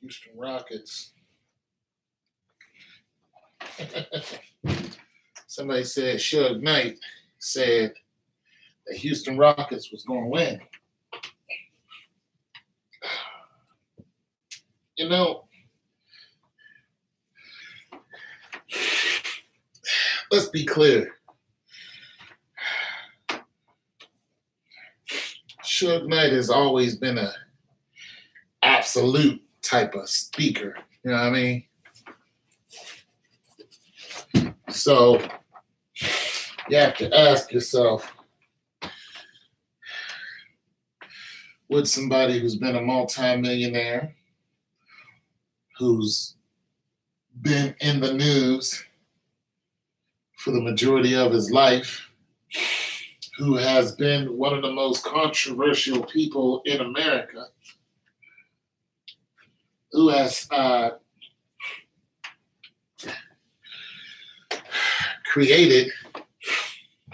Houston Rockets. Somebody said Suge Knight said the Houston Rockets was going to win. You know, let's be clear. Suge Knight has always been an absolute type of speaker. You know what I mean? So you have to ask yourself, would somebody who's been a multimillionaire, who's been in the news for the majority of his life, who has been one of the most controversial people in America, who has created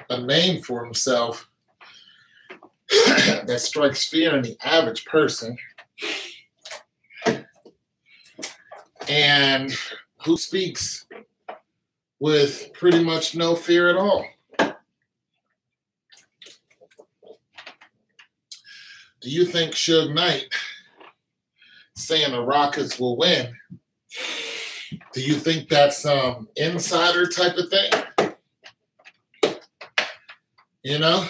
a name for himself that strikes fear in the average person, and who speaks with pretty much no fear at all. Do you think Suge Knight saying the Rockets will win, do you think that's some insider type of thing? You know?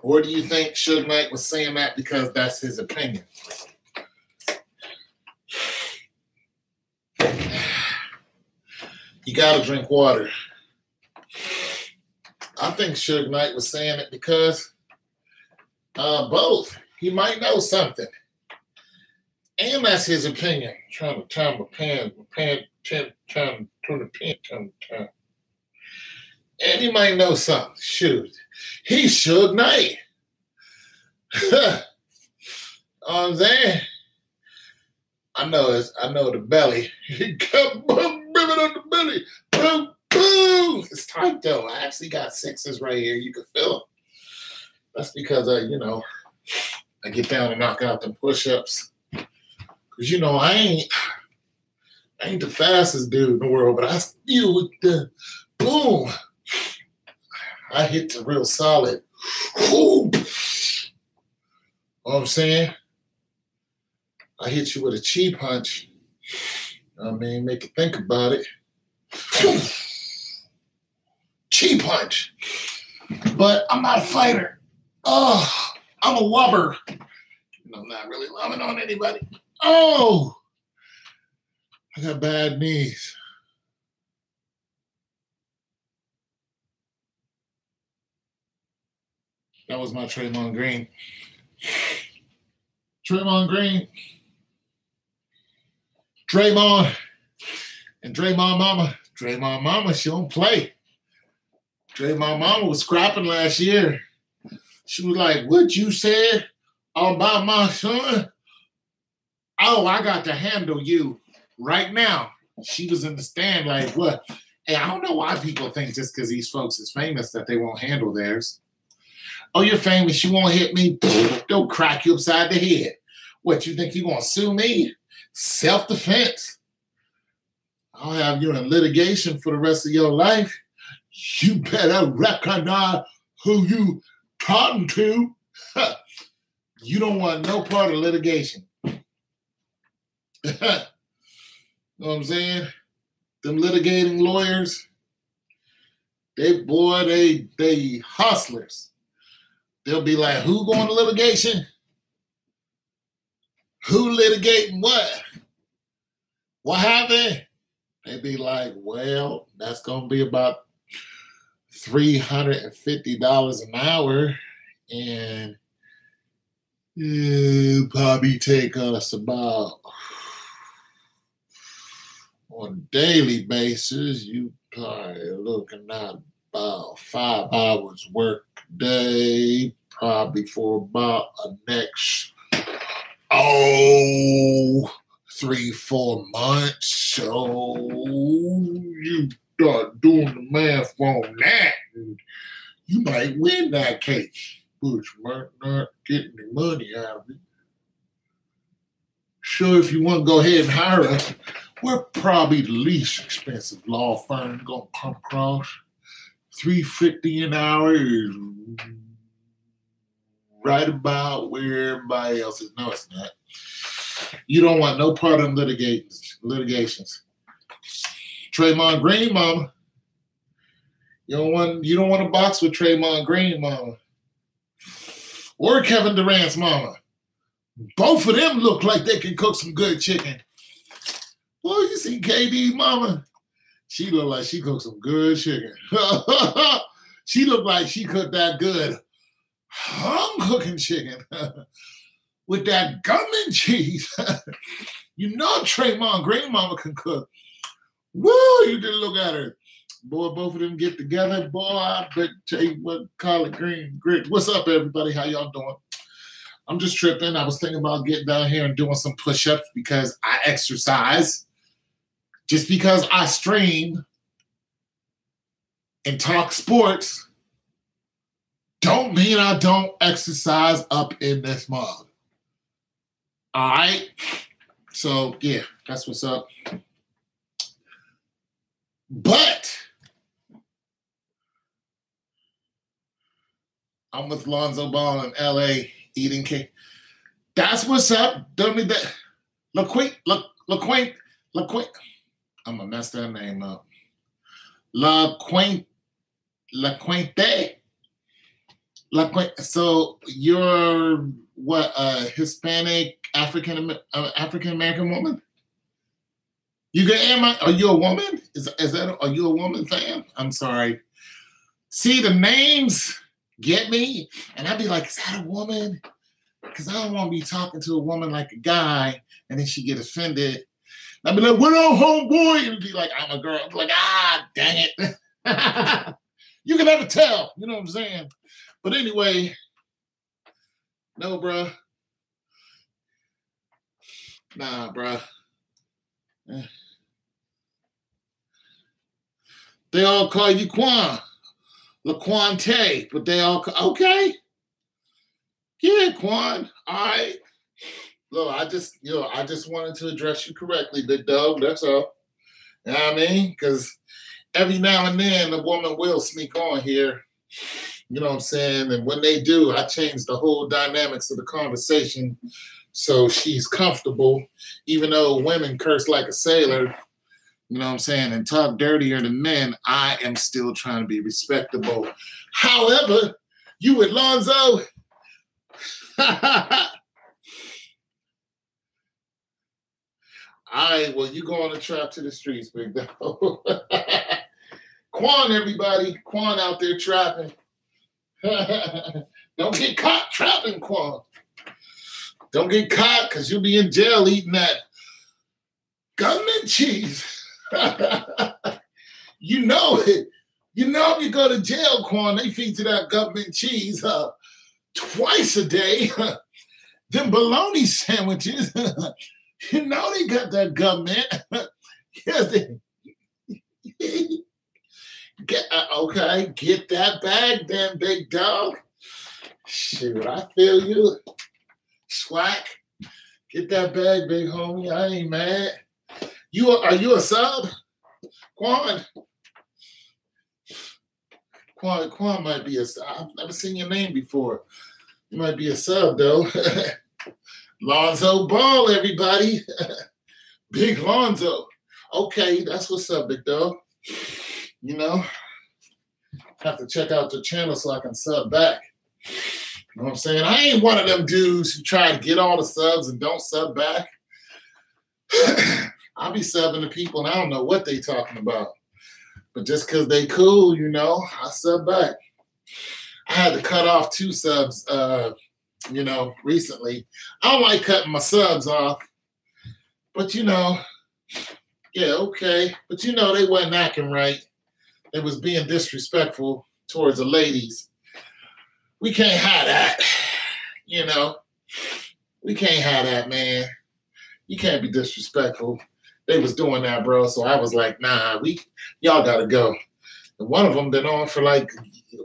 Or do you think Suge Knight was saying that because that's his opinion? You gotta drink water. I think Suge Knight was saying it because both. He might know something. And that's his opinion. Trying to time my pen, turn the pen. And he might know something. Shoot. He's Suge Knight. I'm saying? I know the belly. He got boom, ribbon on the belly. Boom, boom. It's tight though. I actually got sixes right here. You can feel them. That's because I get down and knock out them push-ups. Cause I ain't the fastest dude in the world, but I still with the boom. I hit the real solid. Whoo. Know what I'm saying? I hit you with a chi punch. Make you think about it. Chi punch. But I'm not a fighter. Oh, I'm a lover. I'm not really loving on anybody. Oh, I got bad knees. That was my Draymond Green. Draymond Green. Draymond and Draymond Mama. Draymond Mama, she don't play. Draymond Mama was scrapping last year. She was like, what you said about my son? Oh, I got to handle you right now. She was in the stand like, what? Hey, I don't know why people think just because these folks is famous that they won't handle theirs. Oh, you're famous. You won't hit me. They'll crack you upside the head. What, you think you going to sue me? Self-defense. I'll have you in litigation for the rest of your life. You better recognize who you talking to. You don't want no part of litigation. Know what I'm saying? Them litigating lawyers, they hustlers. They'll be like, who going to litigation? Who litigating what? What happened? They be like, well, that's going to be about $350 an hour. And it'll probably take us about, on a daily basis, you probably looking at about 5 hours work a day, probably for about a next 3-4 months. So you start doing the math on that, and you might win that case. bush might not get any money out of it. Sure, if you want to go ahead and hire us, we're probably the least expensive law firm you're gonna come across. $3.50 an hour is right about where everybody else is. No, it's not. You don't want no part of litigations. Draymond Green, mama. You don't want to box with Draymond Green, mama. Or Kevin Durant's mama. Both of them look like they can cook some good chicken. Boy, you see KD, mama? She look like she cooked some good chicken. She looked like she cooked that good home cooking chicken with that gum and cheese. You know Draymond Green mama can cook. Woo, you didn't look at her. Boy, both of them get together. Boy, I bet tell you what, collard green grit. What's up, everybody? How y'all doing? I'm just tripping. I was thinking about getting down here and doing some push-ups because I exercise. Just because I stream and talk sports don't mean I don't exercise up in this mug. All right? So, yeah, that's what's up. But I'm with Lonzo Ball in L.A. eating cake. That's what's up. Don't need that. LaQuaint. I'm going to mess that name up. LaQuainte. So you're what, a Hispanic African American woman? Are you a woman? Are you a woman, fam? I'm sorry. See, the names get me, and I'd be like, is that a woman? Because I don't want to be talking to a woman like a guy, and then she get offended. I'd be like, what up, homeboy? And be like, I'm a girl. I'd be like, dang it. You can never tell. You know what I'm saying? But anyway, no, bruh. Nah, bruh. They all call you Quan. LaQuante, but they all okay. Yeah, Quan. All right. Look, I just wanted to address you correctly, big dog. That's all. You know what I mean? Because every now and then a woman will sneak on here. You know what I'm saying? And when they do, I change the whole dynamics of the conversation so she's comfortable, even though women curse like a sailor. You know what I'm saying? And talk dirtier than men. I am still trying to be respectable. However, you with Lonzo. All right, well, you go on a trap to the streets, big dog. Quan, everybody. Quan out there trapping. Don't get caught trapping, Quan. Don't get caught because you'll be in jail eating that government cheese. You know it. You know if you go to jail, Quan, they feed you that government cheese twice a day. Them bologna sandwiches, you know they got that government. Yes, okay, get that bag then, big dog. Shoot, I feel you. Swack. Get that bag, big homie. I ain't mad. Are you a sub? Quan might be a sub. I've never seen your name before. You might be a sub, though. Lonzo Ball, everybody. Big Lonzo. Okay, that's what's up, big dog. You know, have to check out the channel so I can sub back. You know what I'm saying? I ain't one of them dudes who try to get all the subs and don't sub back. I'll be subbing to people and I don't know what they talking about. But just because they cool, you know, I sub back. I had to cut off 2 subs, recently. I don't like cutting my subs off. But, yeah, okay. But, they wasn't acting right. They was being disrespectful towards the ladies. We can't have that, We can't have that, man. You can't be disrespectful. They was doing that, bro. So I was like, nah, y'all gotta go. And one of them been on for like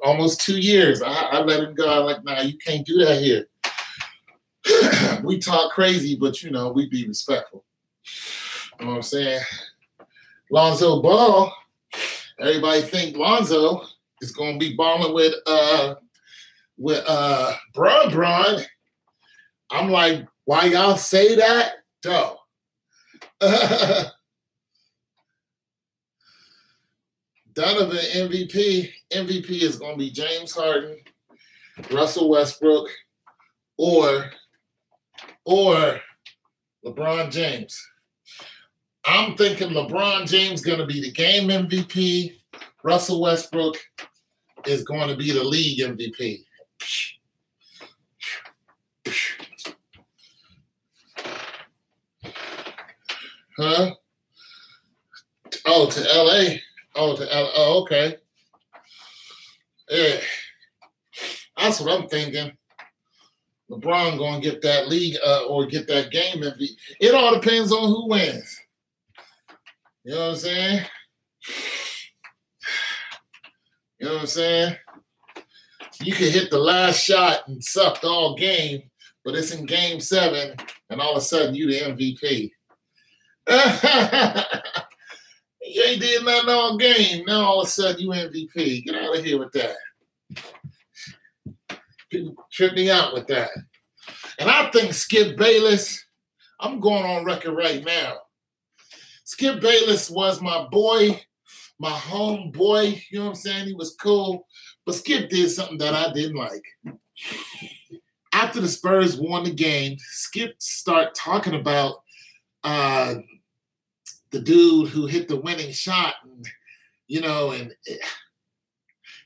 almost 2 years. I let him go. I'm like, nah, you can't do that here. We talk crazy, but you know, we be respectful. You know what I'm saying? Lonzo Ball, everybody think Lonzo is gonna be balling with Bron. I'm like, why y'all say that? Dope. Donovan MVP. MVP is gonna be James Harden, Russell Westbrook, or LeBron James. I'm thinking LeBron James going to be the game MVP. Russell Westbrook is going to be the league MVP. Huh? Oh, to LA. Oh, okay. Yeah. That's what I'm thinking. LeBron going to get that league or get that game MVP. It all depends on who wins. You know what I'm saying? You know what I'm saying? You can hit the last shot and suck all game, but it's in game 7, and all of a sudden you the MVP. You ain't did nothing all game. Now all of a sudden you MVP. Get out of here with that. People trip me out with that. And I think Skip Bayless, I'm going on record right now. Skip Bayless was my boy, my homeboy. You know what I'm saying? He was cool. But Skip did something that I didn't like. After the Spurs won the game, Skip started talking about the dude who hit the winning shot. And, you know, and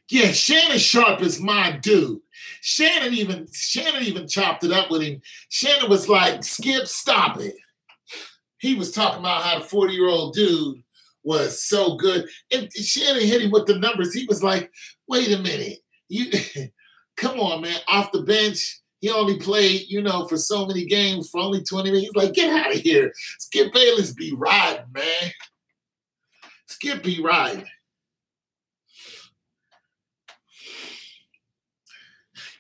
yeah, Shannon Sharp is my dude. Shannon even chopped it up with him. Shannon was like, Skip, stop it. He was talking about how the 40-year-old dude was so good. And Shannon hit him with the numbers. He was like, wait a minute. You come on, man. Off the bench, he only played, you know, for so many games, for only 20 minutes. He's like, get out of here. Skip Bayless be riding, man. Skip be riding.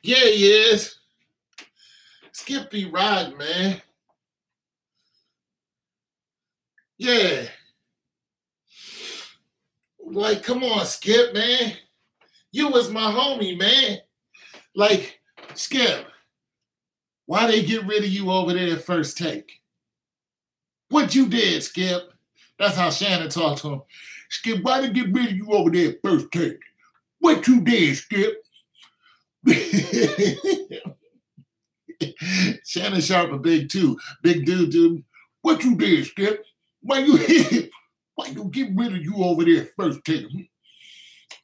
Yeah, he is. Skip be riding, man. Yeah. Like, come on, Skip, man. You was my homie, man. Like, Skip, why they get rid of you over there at First Take? What you did, Skip? That's how Shannon talked to him. Skip, why they get rid of you over there at First Take? What you did, Skip? Shannon Sharp a big dude. What you did, Skip? Why you get rid of you over there at First Take?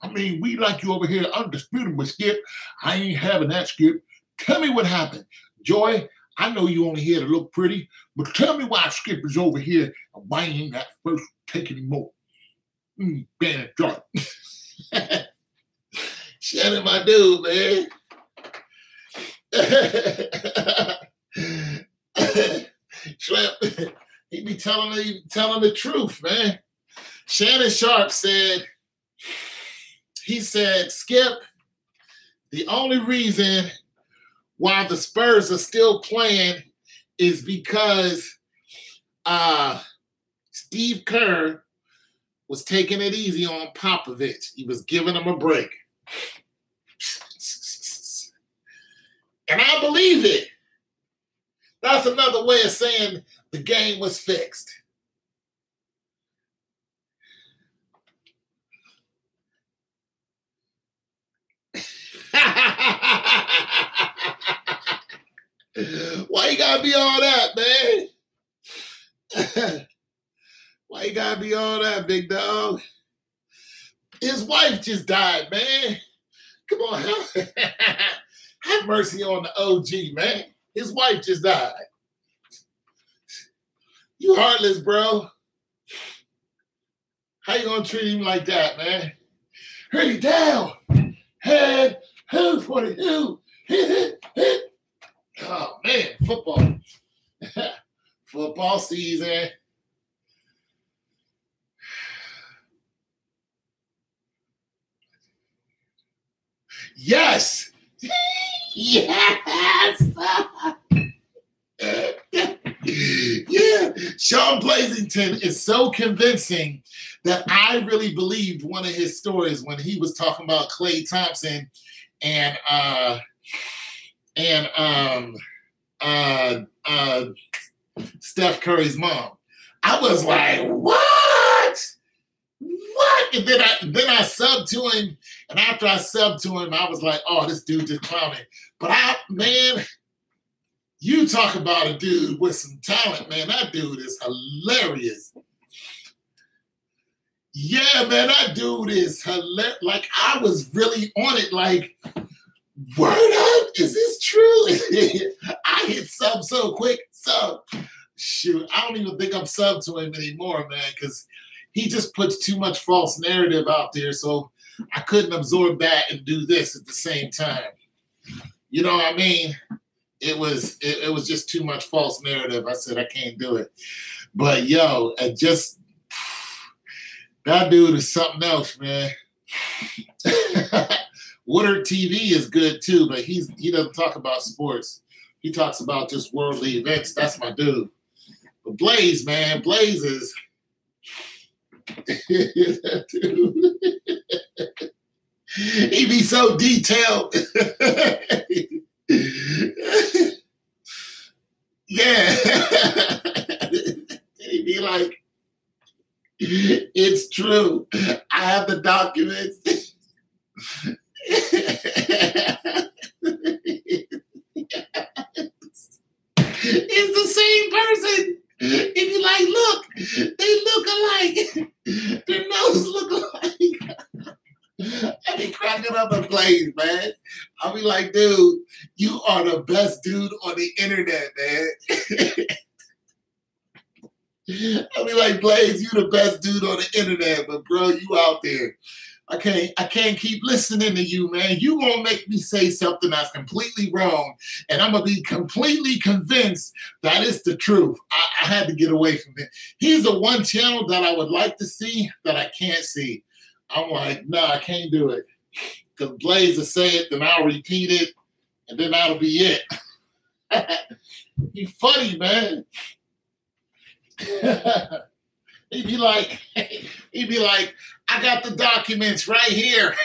I mean, we like you over here undisputed with Skip. I ain't having that, Skip. Tell me what happened. Joy, I know you only here to look pretty, but tell me why Skip is over here and why he ain't got First Take anymore. Bannon Sharp. Shannon, my dude, man. He be telling the truth, man. Shannon Sharp said, Skip, the only reason why the Spurs are still playing is because Steve Kerr was taking it easy on Popovich. He was giving him a break. And I believe it. That's another way of saying the game was fixed. Why you gotta be all that, man? Why you gotta be all that, big dog? His wife just died, man. Come on, have mercy on the OG, man. His wife just died. You heartless, bro. How you gonna treat him like that, man? Hurry down. Head, who for the who? Hit. Oh, man, football. Football season. Yes. Yes. Yeah. Sean Blazington is so convincing that I really believed one of his stories when he was talking about Klay Thompson and Steph Curry's mom. I was like, what? What? And then I subbed to him, and after I subbed to him, I was like, oh, this dude just clowning. But man, you talk about a dude with some talent, man. That dude is hilarious. Yeah, man, that dude is hilarious. Like, I was really on it, like, word up, is this true? I hit sub so quick. Sub. Shoot, I don't even think I'm sub to him anymore, man, because he just puts too much false narrative out there, so I couldn't absorb that and do this at the same time. You know what I mean? It was just too much false narrative. I said, I can't do it. But, yo, that dude is something else, man. Woodard TV is good, too, but he doesn't talk about sports. He talks about just worldly events. That's my dude. But Blaze, man, Blaze is... that dude. He be so detailed. Yeah. He'd be like, it's true. I have the documents. It's the same person. If you like, look, they look alike. Their noses look alike. I be cracking up a Blaze, man. I'll be like, dude, you are the best dude on the internet, man. I'll be like, Blaze, you the best dude on the internet, but bro, you out there. I can't keep listening to you, man. You gonna make me say something that's completely wrong, and I'm gonna be completely convinced that it's the truth. I had to get away from it. He's the one channel that I would like to see that I can't see. I'm like, nah, I can't do it. Because Blaze will say it, then I'll repeat it, and then that'll be it. He's funny, man. He'd be like, I got the documents right here.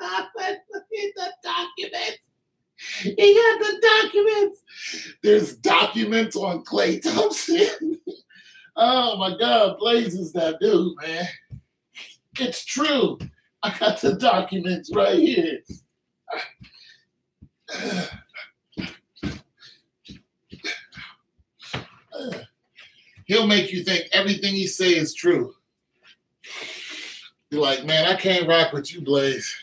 Look at the documents. He got the documents. There's documents on Klay Thompson. Oh my God, Blaze is that dude, man. It's true. I got the documents right here. He'll make you think everything he says is true. You're like, man, I can't rock with you, Blaze.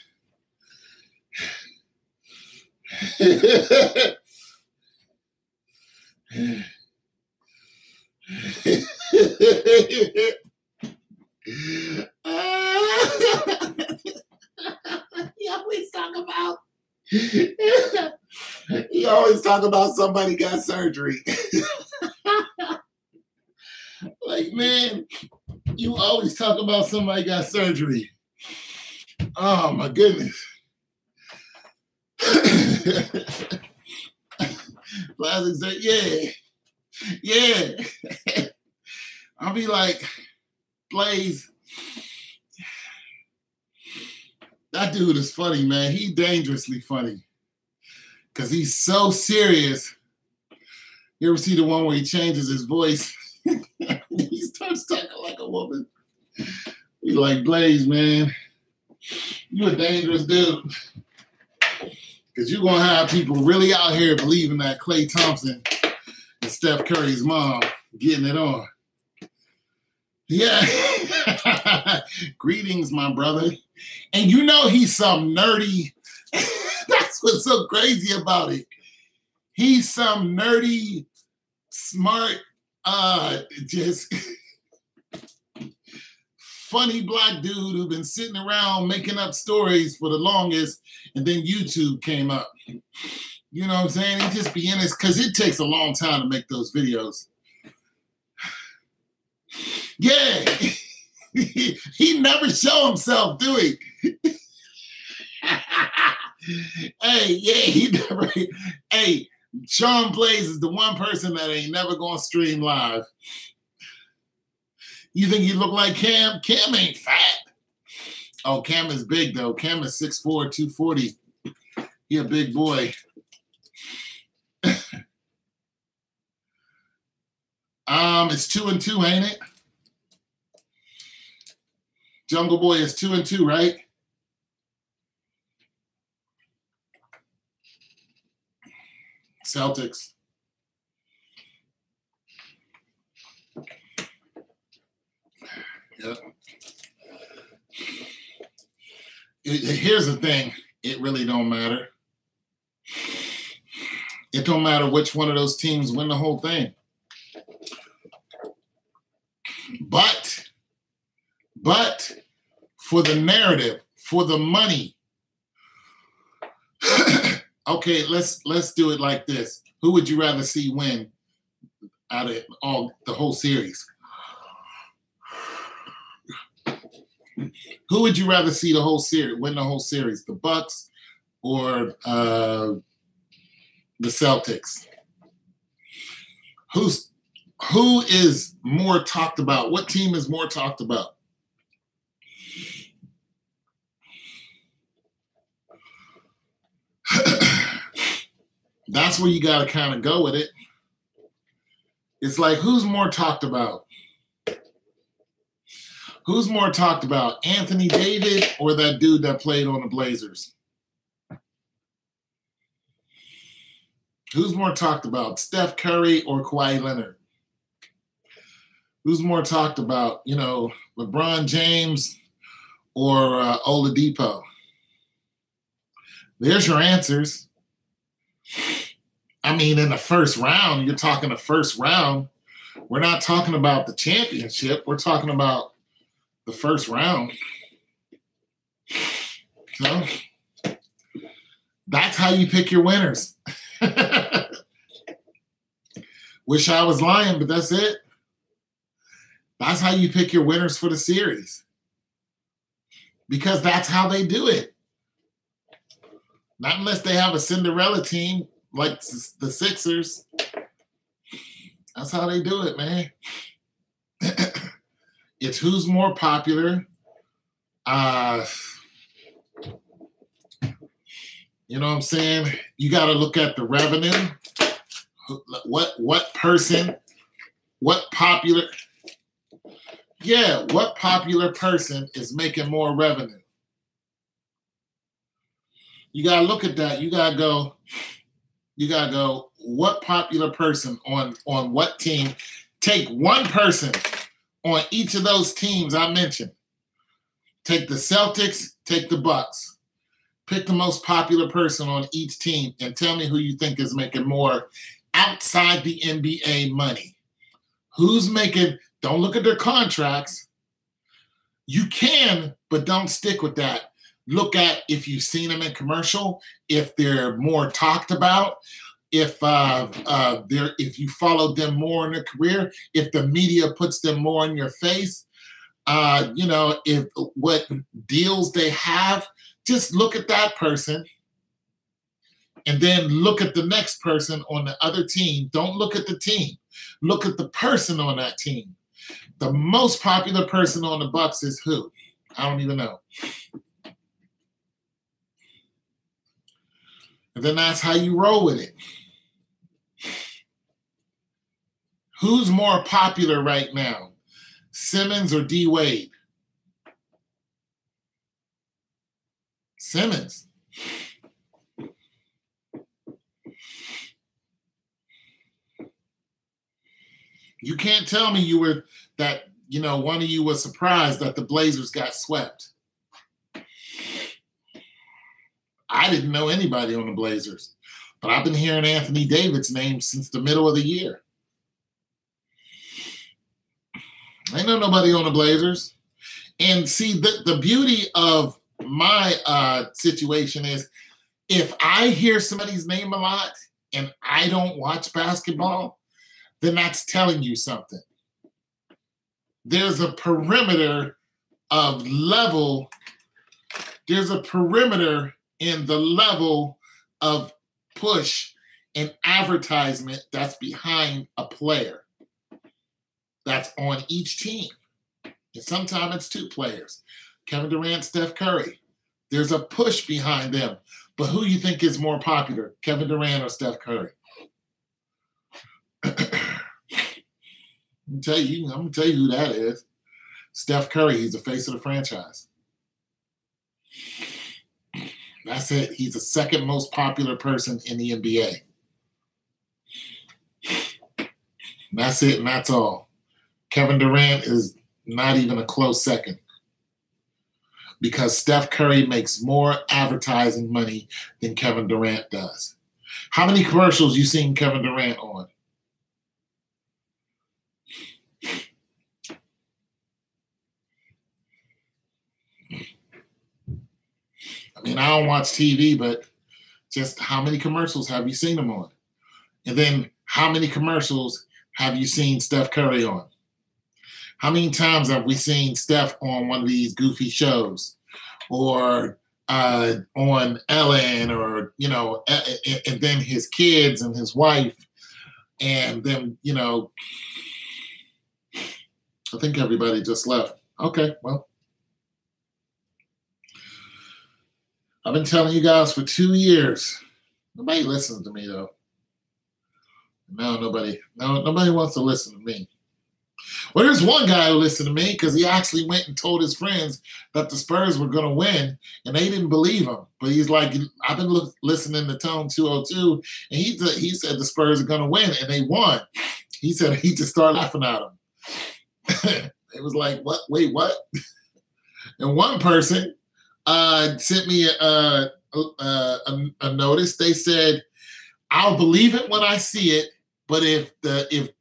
He always talk about somebody got surgery. Like, man, you always talk about somebody got surgery. Oh my goodness. Plastic surgery, yeah. I'll be like, Blaze, that dude is funny, man. He's dangerously funny. Because he's so serious. You ever see the one where he changes his voice? He starts talking like a woman. He's like, Blaze, man, you a dangerous dude. Because you're going to have people really out here believing that Klay Thompson and Steph Curry's mom getting it on. Yeah. Greetings, my brother. And you know he's some nerdy. That's what's so crazy about it. He's some nerdy, smart, just funny black dude who's been sitting around making up stories for the longest, and then YouTube came up. You know what I'm saying? He just be in this, because it takes a long time to make those videos. Yeah. He never show himself, do he? Hey, yeah, he never. Hey, Sean Blaze is the one person that ain't never gonna stream live. You think you look like Cam? Cam ain't fat. Oh, Cam is big though. Cam is 6'4", 240. He a big boy. It's 2-2, ain't it? Jungle Boy is 2-2, right? Celtics. Yep. Here's the thing. It really don't matter. It don't matter which one of those teams win the whole thing. But for the narrative, for the money. Okay, let's do it like this. Who would you rather see win out of the whole series? Who would you rather see the whole series win the whole series? The Bucks or the Celtics? Who is more talked about? What team is more talked about? That's where you got to kind of go with it. It's like, who's more talked about? Who's more talked about, Anthony Davis or that dude that played on the Blazers? Who's more talked about, Steph Curry or Kawhi Leonard? Who's more talked about, LeBron James or Oladipo? There's your answers. I mean, in the first round, you're talking the first round. We're not talking about the championship. We're talking about the first round. So that's how you pick your winners. Wish I was lying, but that's it. That's how you pick your winners for the series. Because that's how they do it. Not unless they have a Cinderella team like the Sixers. That's how they do it, man. It's who's more popular. You know what I'm saying? You got to look at the revenue. What person, what popular person is making more revenue? You got to look at that. You got to go, what popular person on what team? Take one person on each of those teams I mentioned. Take the Celtics, take the Bucks. Pick the most popular person on each team and tell me who you think is making more outside the NBA money. Who's making, don't look at their contracts. You can, but don't stick with that. Look at if you've seen them in commercial, if they're more talked about, if you followed them more in their career, if the media puts them more in your face, if what deals they have. Just look at that person and then look at the next person on the other team. Don't look at the team. Look at the person on that team. The most popular person on the Bucks is who? I don't even know. And then that's how you roll with it. Who's more popular right now? Simmons or D. Wade? Simmons. You can't tell me one of you was surprised that the Blazers got swept. I didn't know anybody on the Blazers, but I've been hearing Anthony Davis' name since the middle of the year. I know nobody on the Blazers. And see, the beauty of my situation is if I hear somebody's name a lot and I don't watch basketball, then that's telling you something. There's a perimeter of level. There's a perimeter in the level of push and advertisement that's behind a player that's on each team. And sometimes it's two players. Kevin Durant, Steph Curry. There's a push behind them. But who you think is more popular, Kevin Durant or Steph Curry? I'm gonna tell you who that is. Steph Curry. He's the face of the franchise. That's it. He's the second most popular person in the NBA. That's it, and that's all. Kevin Durant is not even a close second, because Steph Curry makes more advertising money than Kevin Durant does. How many commercials you seen Kevin Durant on? I mean, I don't watch TV, but just how many commercials have you seen him on? And then how many commercials have you seen Steph Curry on? How many times have we seen Steph on one of these goofy shows, or on Ellen, or, and then his kids and his wife, and then, I think everybody just left. Okay, well, I've been telling you guys for 2 years. Nobody listens to me, though. No, nobody wants to listen to me. Well, there's one guy who listened to me because he actually went and told his friends that the Spurs were going to win, and they didn't believe him. But he's like, I've been listening to Tone 202, and he said the Spurs are going to win, and they won. He said he just started laughing at him. It was like, what? Wait, what? And one person sent me a notice. They said, I'll believe it when I see it, but if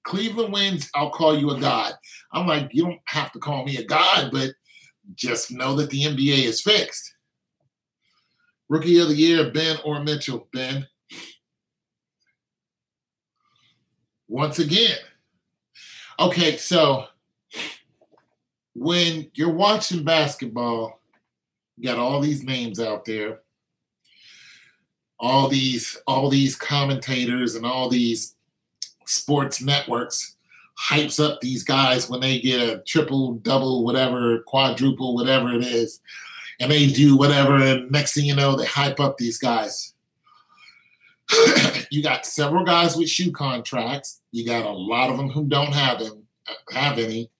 Cleveland wins, I'll call you a god. I'm like, you don't have to call me a god, but just know that the NBA is fixed. Rookie of the year, Ben or Mitchell? Ben. Once again. Okay, so when you're watching basketball, you got all these names out there, all these commentators and all these sports networks hypes up these guys when they get a triple, double, whatever, quadruple, whatever it is, and they do whatever, and next thing you know, they hype up these guys. You got several guys with shoe contracts. You got a lot of them who don't have any.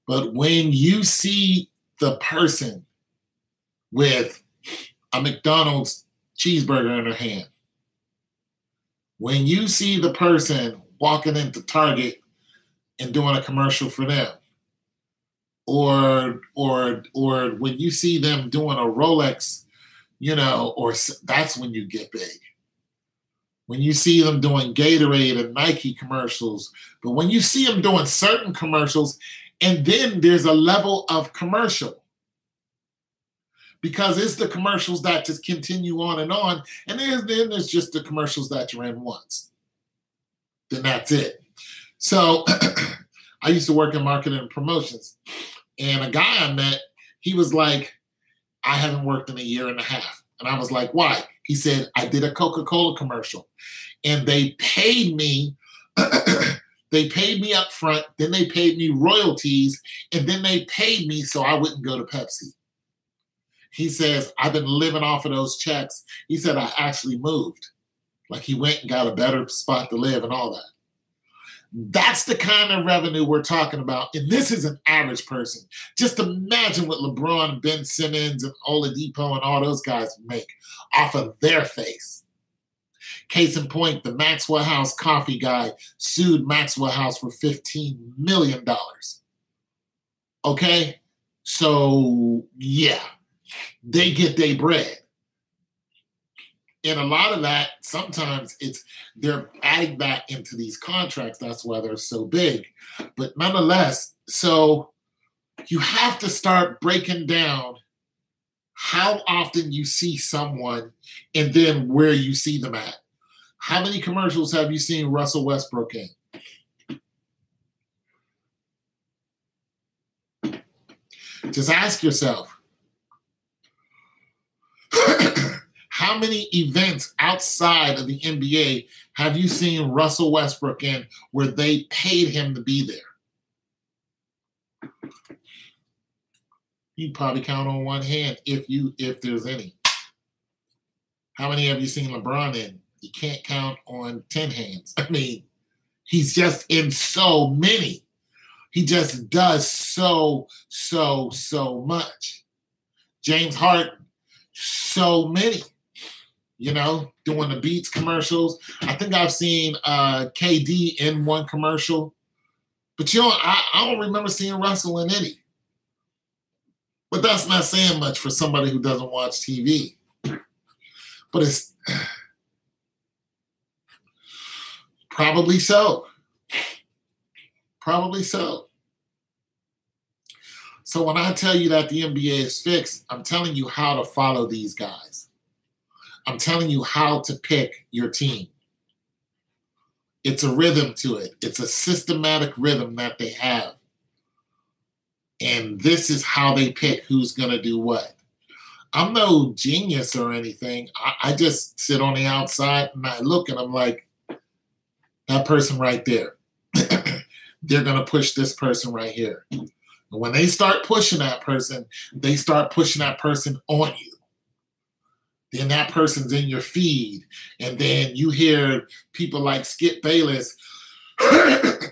But when you see the person with a McDonald's cheeseburger in her hand, when you see the person walking into Target and doing a commercial for them, or when you see them doing a Rolex, or that's when you get big. When you see them doing Gatorade and Nike commercials, but when you see them doing certain commercials, and then there's a level of commercial, because it's the commercials that just continue on, and then there's just the commercials that you're in once. Then that's it. So I used to work in marketing and promotions, and a guy I met, he was like, I haven't worked in a year and a half. And I was like, why? He said, I did a Coca-Cola commercial, and they paid me. They paid me up front, then they paid me royalties, and then they paid me so I wouldn't go to Pepsi. He says, I've been living off of those checks. He said, I actually moved. Like, he went and got a better spot to live and all that. That's the kind of revenue we're talking about. And this is an average person. Just imagine what LeBron, Ben Simmons, and Oladipo and all those guys make off of their face. Case in point, the Maxwell House coffee guy sued Maxwell House for $15 million. Okay? So, yeah, they get their bread. And a lot of that, sometimes they're adding that into these contracts. That's why they're so big. But nonetheless, so you have to start breaking down how often you see someone and then where you see them at. How many commercials have you seen Russell Westbrook in? Just ask yourself. How many events outside of the NBA have you seen Russell Westbrook in where they paid him to be there? You probably count on one hand if there's any. How many have you seen LeBron in? You can't count on 10 hands. I mean, he's just in so many. He just does so much. James Harden, so many. You know, doing the Beats commercials. I think I've seen KD in one commercial. But I don't remember seeing Russell in any. But that's not saying much for somebody who doesn't watch TV. But it's probably so. Probably so. So when I tell you that the NBA is fixed, I'm telling you how to follow these guys. I'm telling you how to pick your team. It's a rhythm to it. It's a systematic rhythm that they have. And this is how they pick who's going to do what. I'm no genius or anything. I just sit on the outside and I look and I'm like, that person right there. They're going to push this person right here. And when they start pushing that person, they start pushing that person on you. Then that person's in your feed. And then you hear people like Skip Bayless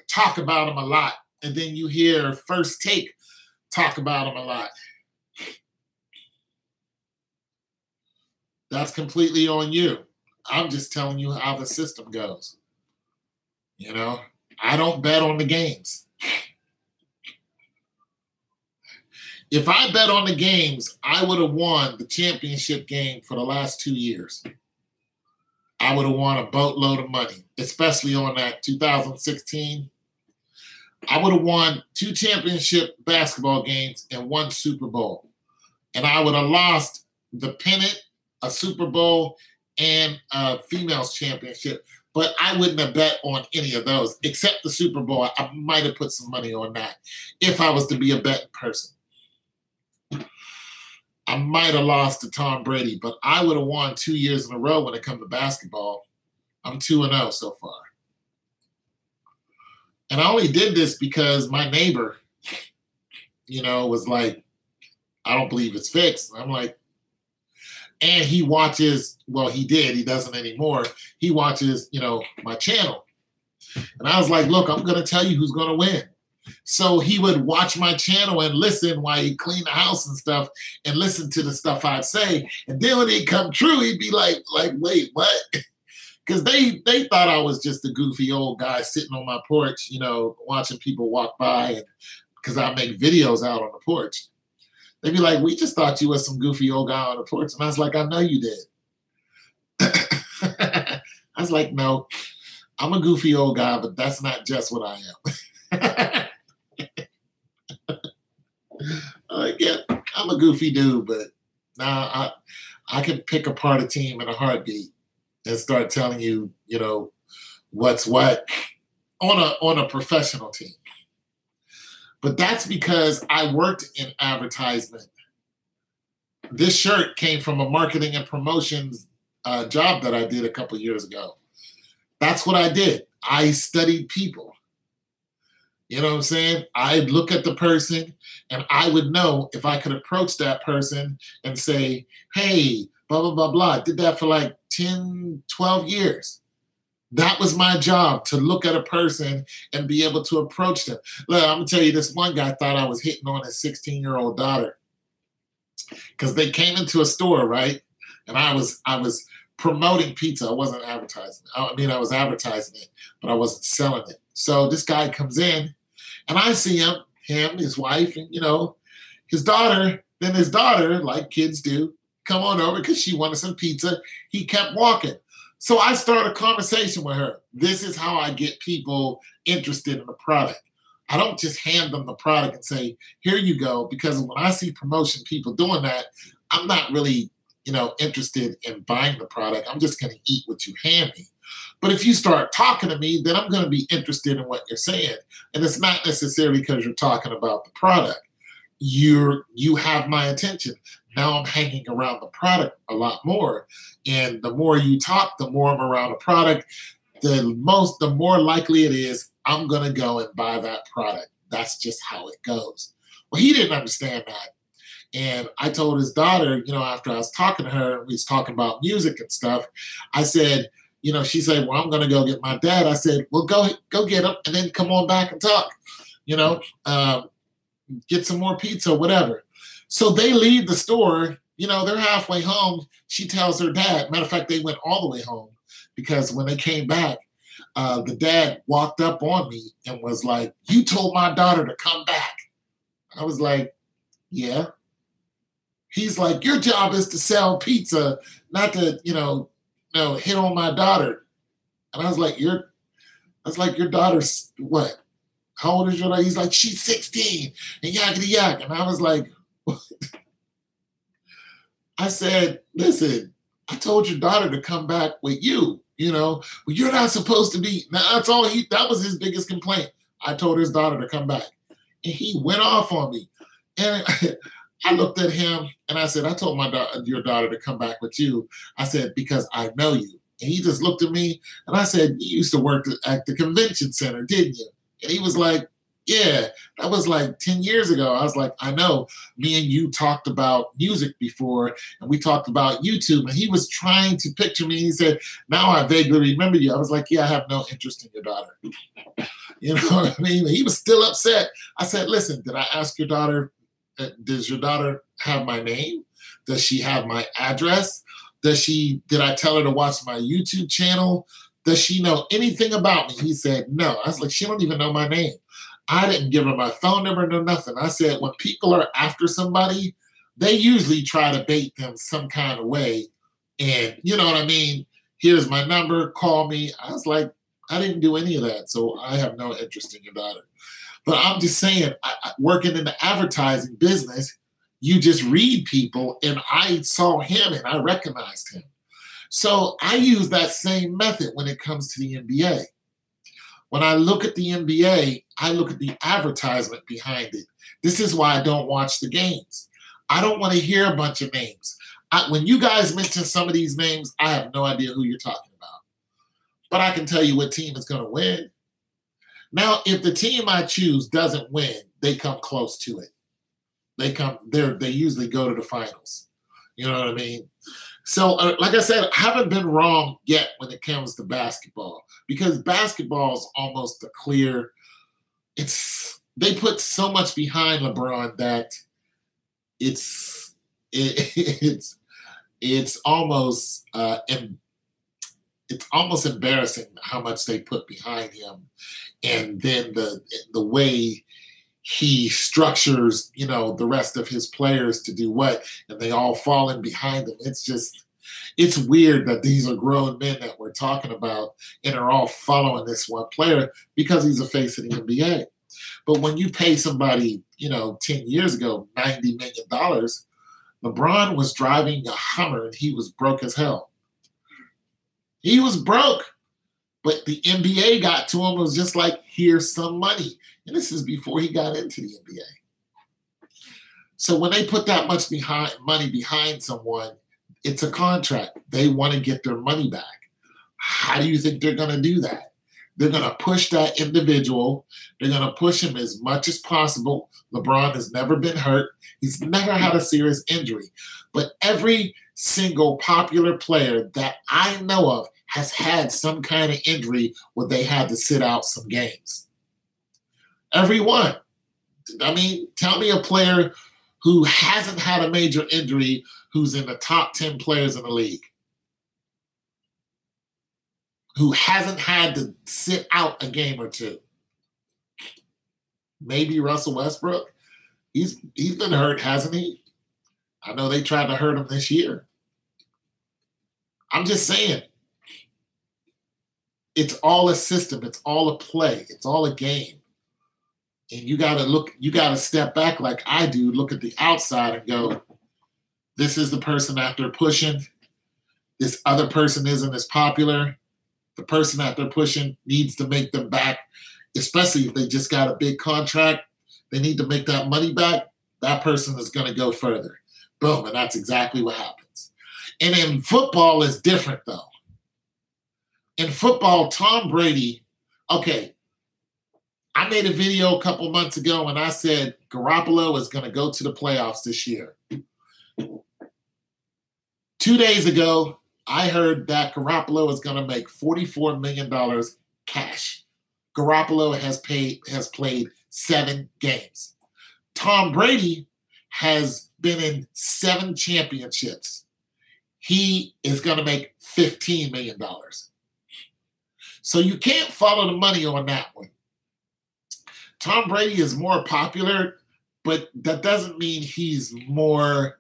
talk about him a lot. And then you hear First Take talk about him a lot. That's completely on you. I'm just telling you how the system goes. You know, I don't bet on the games. If I bet on the games, I would have won the championship game for the last 2 years. I would have won a boatload of money, especially on that 2016. I would have won 2 championship basketball games and 1 Super Bowl. And I would have lost the pennant, a Super Bowl, and a females championship. But I wouldn't have bet on any of those, except the Super Bowl. I might have put some money on that if I was to be a betting person. I might have lost to Tom Brady, but I would have won 2 years in a row when it comes to basketball. I'm 2-0 so far. And I only did this because my neighbor, you know, was like, I don't believe it's fixed. And I'm like, and he watches, well, he did. He doesn't anymore. He watches, you know, my channel. And I was like, look, I'm going to tell you who's going to win. So he would watch my channel and listen while he cleaned the house and stuff and listen to the stuff I'd say. And then when it come true, he'd be like, wait, what? Because they thought I was just a goofy old guy sitting on my porch, you know, watching people walk by, and because I make videos out on the porch. They'd be like, we just thought you was some goofy old guy on the porch. And I was like, I know you did. I was like, no, I'm a goofy old guy, but that's not just what I am. Like, yeah, I'm a goofy dude, but now I can pick apart a team in a heartbeat and start telling you, you know, what's what on a professional team. But that's because I worked in advertisement. This shirt came from a marketing and promotions job that I did a couple years ago. That's what I did. I studied people. You know what I'm saying? I'd look at the person and I would know if I could approach that person and say, hey, blah, blah, blah, blah. I did that for like 10, 12 years. That was my job, to look at a person and be able to approach them. Look, I'm going to tell you, this one guy thought I was hitting on his 16-year-old daughter because they came into a store, right? And I was promoting pizza. I wasn't advertising. I mean, I was advertising it, but I wasn't selling it. So this guy comes in, and I see him, his wife, and, you know, his daughter. Then his daughter, like kids do, come on over because she wanted some pizza. He kept walking. So I started a conversation with her. This is how I get people interested in the product. I don't just hand them the product and say, here you go, because when I see promotion people doing that, I'm not really, you know, interested in buying the product. I'm just going to eat what you hand me. But if you start talking to me, then I'm going to be interested in what you're saying. And it's not necessarily because you're talking about the product. You have my attention. now I'm hanging around the product a lot more. And the more you talk, the more I'm around a product, the more likely it is I'm going to go and buy that product. That's just how it goes. Well, he didn't understand that. And I told his daughter, after I was talking to her, we was talking about music and stuff, I said, she said, well, I'm going to go get my dad. I said, well, go get him and then come on back and talk, get some more pizza, whatever. So they leave the store, they're halfway home. She tells her dad, matter of fact, they went all the way home because when they came back, the dad walked up on me and was like, you told my daughter to come back. I was like, yeah. He's like, your job is to sell pizza, not to, hit on my daughter. And I was like, your daughter's what? How old is your daughter? He's like, she's 16 and yakety yak. And I was like, what? I said, listen, I told your daughter to come back with you, well, you're not supposed to be. Now, that was his biggest complaint. I told his daughter to come back. And he went off on me. And I looked at him and I said, I told your daughter to come back with you. I said, because I know you. And he just looked at me and I said, you used to work at the convention center, didn't you? And he was like, yeah, that was like 10 years ago. I was like, I know. Me and you talked about music before and we talked about YouTube. And he was trying to picture me. He said, now I vaguely remember you. I was like, yeah, I have no interest in your daughter. You know what I mean? He was still upset. I said, listen, did I ask your daughter, does your daughter have my name? Does she have my address? Did I tell her to watch my YouTube channel? Does she know anything about me? He said, no. I was like, she don't even know my name. I didn't give her my phone number, no nothing. I said, when people are after somebody, they usually try to bait them some kind of way. And you know what I mean? Here's my number, call me. I was like, I didn't do any of that. So I have no interest in your daughter. But I'm just saying, working in the advertising business, you just read people, and I saw him and I recognized him. So I use that same method when it comes to the NBA. When I look at the NBA, I look at the advertisement behind it. This is why I don't watch the games. I don't want to hear a bunch of names. When you guys mention some of these names, I have no idea who you're talking about. But I can tell you what team is going to win. Now, if the team I choose doesn't win, they come close to it. They usually go to the finals. You know what I mean? So, like I said, I haven't been wrong yet when it comes to basketball, because basketball is almost a clear. They put so much behind LeBron that it's almost embarrassing how much they put behind him, and then the way he structures, the rest of his players to do what, and they all fall in behind him. It's weird that these are grown men that we're talking about and are all following this one player because he's a face of the NBA. But when you pay somebody, 10 years ago, $90 million, LeBron was driving a Hummer and he was broke as hell. He was broke. But the NBA got to him. It was just like, here's some money. And this is before he got into the NBA. So when they put that much money behind someone, it's a contract. They want to get their money back. How do you think they're going to do that? They're going to push that individual. They're going to push him as much as possible. LeBron has never been hurt. He's never had a serious injury. But every single popular player that I know of has had some kind of injury where they had to sit out some games. Every one. I mean, tell me a player who hasn't had a major injury who's in the top 10 players in the league, who hasn't had to sit out a game or two. Maybe Russell Westbrook. He's been hurt, hasn't he? I know they tried to hurt him this year. I'm just saying, it's all a system. It's all a play. It's all a game. And you got to step back like I do, look at the outside and go, this is the person that they're pushing. This other person isn't as popular. The person that they're pushing needs to make them back, especially if they just got a big contract. They need to make that money back. That person is going to go further. Boom, and that's exactly what happens. And in football, it's different, though. In football, Tom Brady, okay, I made a video a couple months ago and I said Garoppolo is going to go to the playoffs this year. 2 days ago, I heard that Garoppolo is going to make $44 million cash. Garoppolo has played 7 games. Tom Brady has been in 7 championships. He is going to make $15 million. So you can't follow the money on that one. Tom Brady is more popular, but that doesn't mean he's more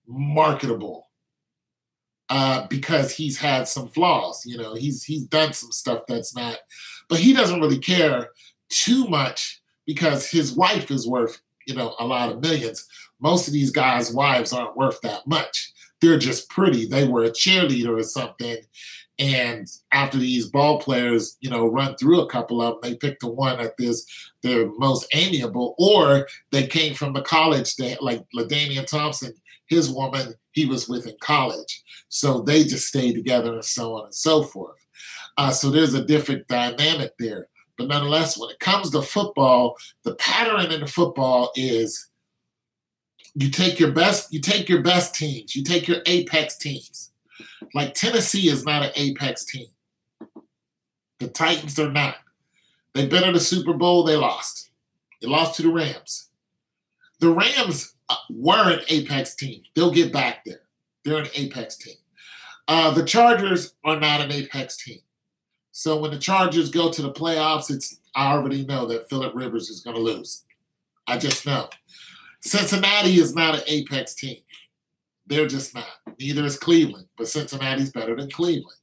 marketable because he's had some flaws. You know, he's done some stuff that's not, but he doesn't really care too much because his wife is worth, you know, a lot of millions. Most of these guys' wives aren't worth that much. They're just pretty. They were a cheerleader or something. And after these ball players, you know, run through a couple of them, they pick the one that is their most amiable, or they came from the college that, like LaDainian Thompson, his woman, he was with in college. So they just stayed together and so on and so forth. So there's a different dynamic there. But nonetheless, when it comes to football, the pattern in the football is you take your best teams, you take your apex teams. Like Tennessee is not an apex team. The Titans are not. They've been in the Super Bowl, they lost. They lost to the Rams. The Rams were an apex team. They'll get back there. They're an apex team. The Chargers are not an apex team. So when the Chargers go to the playoffs, I already know that Phillip Rivers is going to lose. I just know. Cincinnati is not an apex team. They're just not. Neither is Cleveland, but Cincinnati's better than Cleveland.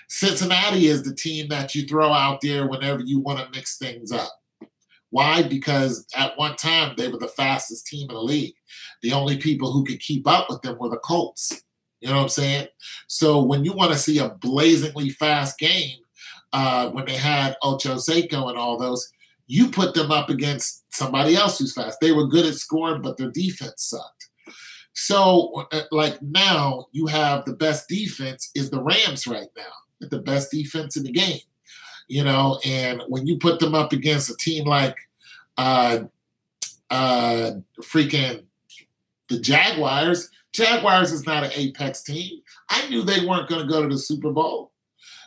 Cincinnati is the team that you throw out there whenever you want to mix things up. Why? Because at one time, they were the fastest team in the league. The only people who could keep up with them were the Colts. You know what I'm saying? So when you want to see a blazingly fast game, when they had Ocho Seco and all those, you put them up against somebody else who's fast. They were good at scoring, but their defense sucked. So, like now, you have the best defense is the Rams right now, the best defense in the game, you know. And when you put them up against a team like freaking the Jaguars is not an apex team. I knew they weren't going to go to the Super Bowl,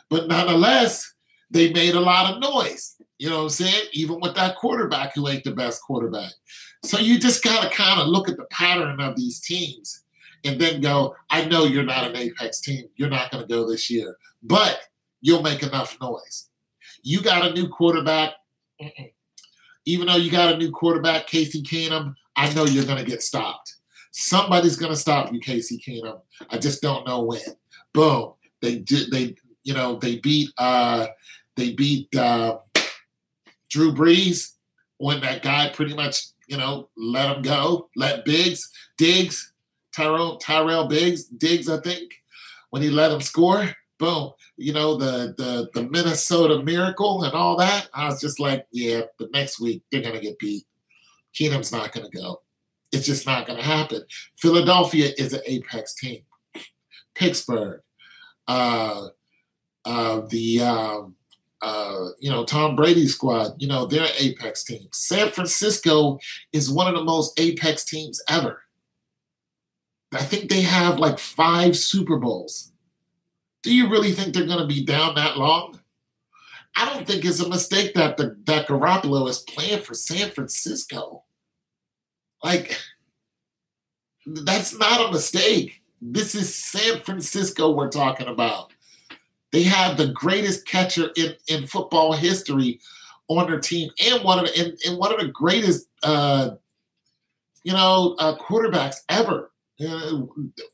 but nonetheless, they made a lot of noise. You know what I'm saying? Even with that quarterback who ain't the best quarterback. So you just got to kind of look at the pattern of these teams and then go, I know you're not an apex team. You're not going to go this year, but you'll make enough noise. You got a new quarterback. Even though you got a new quarterback, Casey Keenum, I know you're going to get stopped. Somebody's going to stop you, Casey Keenum. I just don't know when. Boom. They beat Drew Brees when that guy pretty much, you know, let him go. Let Tyrell Diggs, I think, when he let him score. Boom. You know, the Minnesota Miracle and all that. I was just like, yeah, but next week they're going to get beat. Keenum's not going to go. It's just not going to happen. Philadelphia is an apex team. Pittsburgh, Tom Brady's squad, you know, they're an apex team. San Francisco is one of the most apex teams ever. I think they have like 5 Super Bowls. Do you really think they're going to be down that long? I don't think it's a mistake that that Garoppolo is playing for San Francisco. Like, that's not a mistake. This is San Francisco we're talking about. They have the greatest catcher in football history on their team, and one of the greatest quarterbacks ever.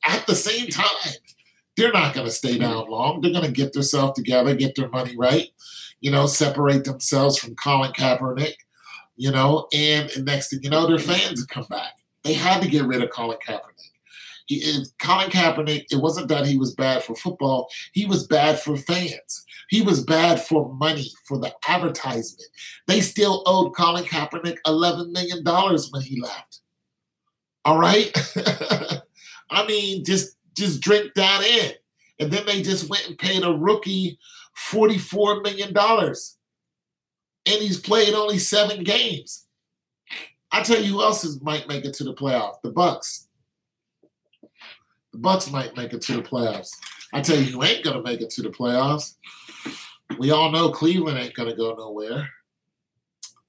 At the same time, they're not going to stay down long. They're going to get themselves together, get their money right, you know, separate themselves from Colin Kaepernick, you know, and next thing you know, their fans will come back. They had to get rid of Colin Kaepernick. Colin Kaepernick, it wasn't that he was bad for football. He was bad for fans. He was bad for money, for the advertisement. They still owed Colin Kaepernick $11 million when he left. All right? I mean, just drink that in. And then they just went and paid a rookie $44 million. And he's played only 7 games. I tell you who else might make it to the playoffs. The Bucks. The Bucks might make it to the playoffs. I tell you who ain't going to make it to the playoffs. We all know Cleveland ain't going to go nowhere.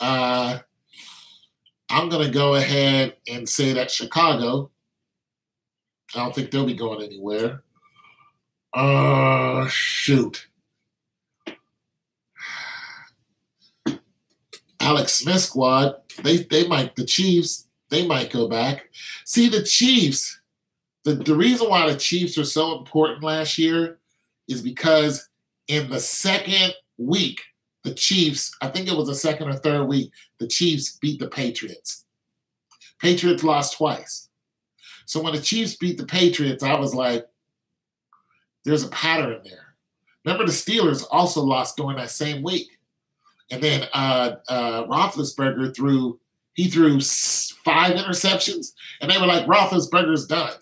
I'm going to go ahead and say that Chicago, I don't think they'll be going anywhere. Shoot. Alex Smith squad, they might, the Chiefs, they might go back. See, the Chiefs, the reason why the Chiefs were so important last year is because in the second week, the Chiefs, I think it was the second or third week, the Chiefs beat the Patriots. Patriots lost twice. So when the Chiefs beat the Patriots, I was like, there's a pattern there. Remember, the Steelers also lost during that same week. And then Roethlisberger threw 5 interceptions, and they were like, Roethlisberger's done.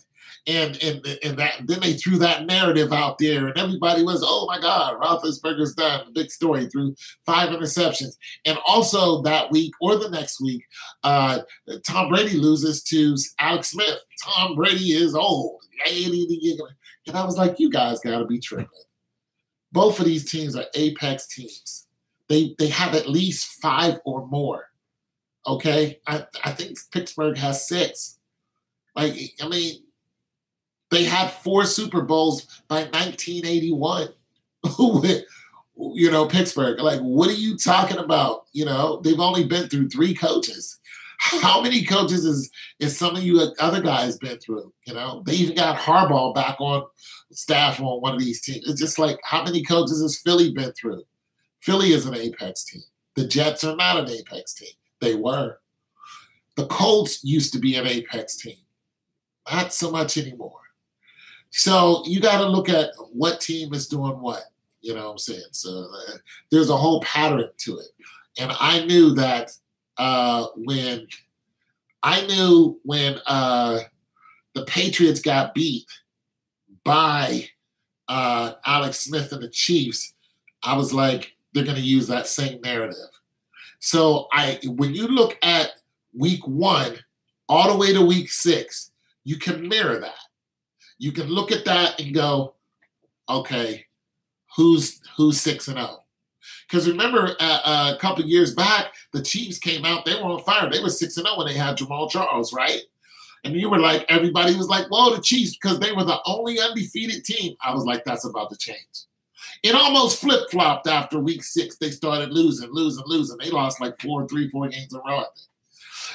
And then they threw that narrative out there, and everybody was, oh my God, Roethlisberger's done. The big story, threw 5 interceptions. And also that week or the next week, Tom Brady loses to Alex Smith. Tom Brady is old. And I was like, you guys got to be tripping. Both of these teams are apex teams. They have at least 5 or more. Okay? I think Pittsburgh has 6. Like, I mean, they had 4 Super Bowls by 1981. Pittsburgh. Like, what are you talking about? They've only been through 3 coaches. How many coaches is some of you other guys been through? They even got Harbaugh back on staff on one of these teams. It's just like, how many coaches has Philly been through? Philly is an apex team. The Jets are not an apex team. They were. The Colts used to be an apex team. Not so much anymore. So you got to look at what team is doing what. You know what I'm saying? So there's a whole pattern to it. And I knew that when the Patriots got beat by Alex Smith and the Chiefs, I was like, they're going to use that same narrative. So when you look at week 1 all the way to week 6, you can mirror that. You can look at that and go, okay, who's 6-0? Because remember, a couple years back, the Chiefs came out, they were on fire. They were 6-0 when they had Jamal Charles, right? And you were like, everybody was like, whoa, the Chiefs, because they were the only undefeated team. I was like, that's about to change. It almost flip-flopped after week 6. They started losing. They lost like 4 games in a row, I think.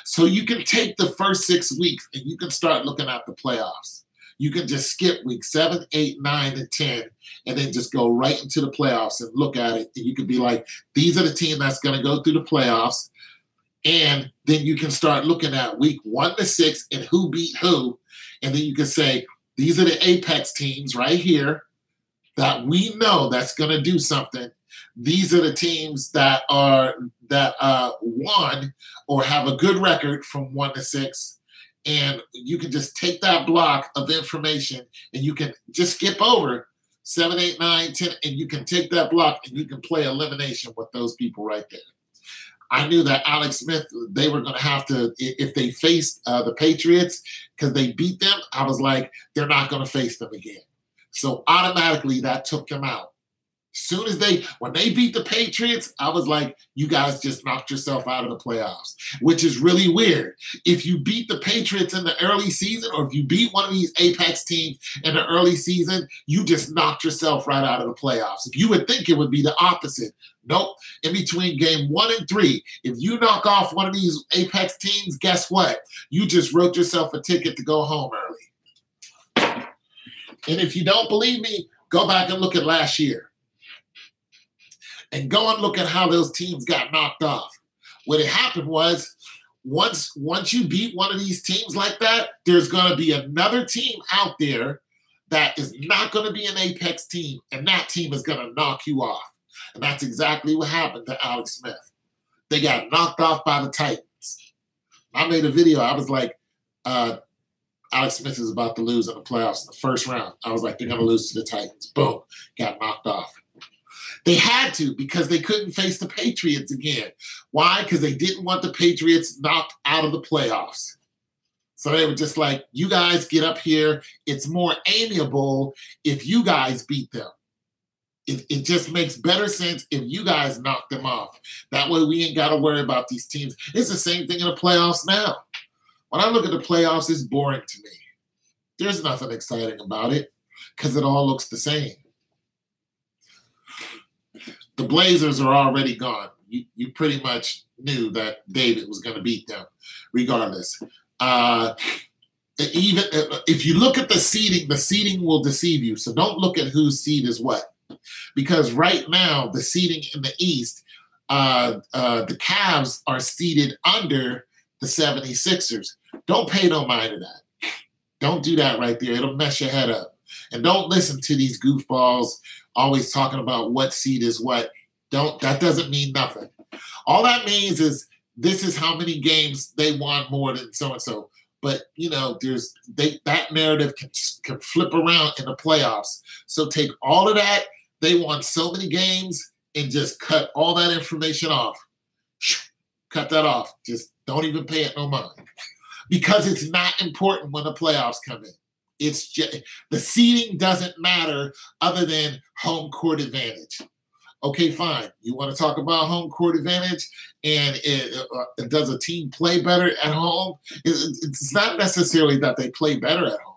So you can take the first 6 weeks and you can start looking at the playoffs. You can just skip week 7, 8, 9, and 10, and then just go right into the playoffs and look at it. And you can be like, these are the team that's going to go through the playoffs. And then you can start looking at week 1 to 6 and who beat who. And then you can say, these are the apex teams right here that we know that's going to do something. These are the teams that won or have a good record from 1 to 6. And you can just take that block of information and you can just skip over 7, 8, 9, 10, and you can take that block and you can play elimination with those people right there. I knew that Alex Smith, they were going to have to, if they faced the Patriots, because they beat them, I was like, they're not going to face them again. So automatically that took them out. Soon as when they beat the Patriots, I was like, you guys just knocked yourself out of the playoffs, which is really weird. If you beat the Patriots in the early season, or if you beat one of these apex teams in the early season, you just knocked yourself right out of the playoffs. If you would think it would be the opposite. Nope. In between game 1 and 3, if you knock off one of these apex teams, guess what? You just wrote yourself a ticket to go home early. And if you don't believe me, go back and look at last year. And go and look at how those teams got knocked off. What had happened was, once you beat one of these teams like that, there's going to be another team out there that is not going to be an apex team, and that team is going to knock you off. And that's exactly what happened to Alex Smith. They got knocked off by the Titans. I made a video. I was like, Alex Smith is about to lose in the playoffs in the first round. I was like, they're going to lose to the Titans. Boom. Got knocked off. They had to because they couldn't face the Patriots again. Why? Because they didn't want the Patriots knocked out of the playoffs. So they were just like, you guys get up here. It's more amiable if you guys beat them. It just makes better sense if you guys knock them off. That way we ain't got to worry about these teams. It's the same thing in the playoffs now. When I look at the playoffs, it's boring to me. There's nothing exciting about it because it all looks the same. The Blazers are already gone. You pretty much knew that David was going to beat them regardless. Even if you look at the seeding will deceive you. So don't look at whose seed is what. Because right now, the seeding in the East, the Cavs are seated under the 76ers. Don't pay no mind to that. Don't do that right there. It'll mess your head up. And don't listen to these goofballs always talking about what seed is what. That doesn't mean nothing. All that means is this is how many games they won more than so-and-so. But, that narrative can flip around in the playoffs. So take all of that. They won so many games and just cut all that information off. Cut that off. Just don't even pay it no mind. Because it's not important when the playoffs come in. It's just, the seeding doesn't matter other than home court advantage. Okay, fine. You want to talk about home court advantage and does a team play better at home? It's not necessarily that they play better at home.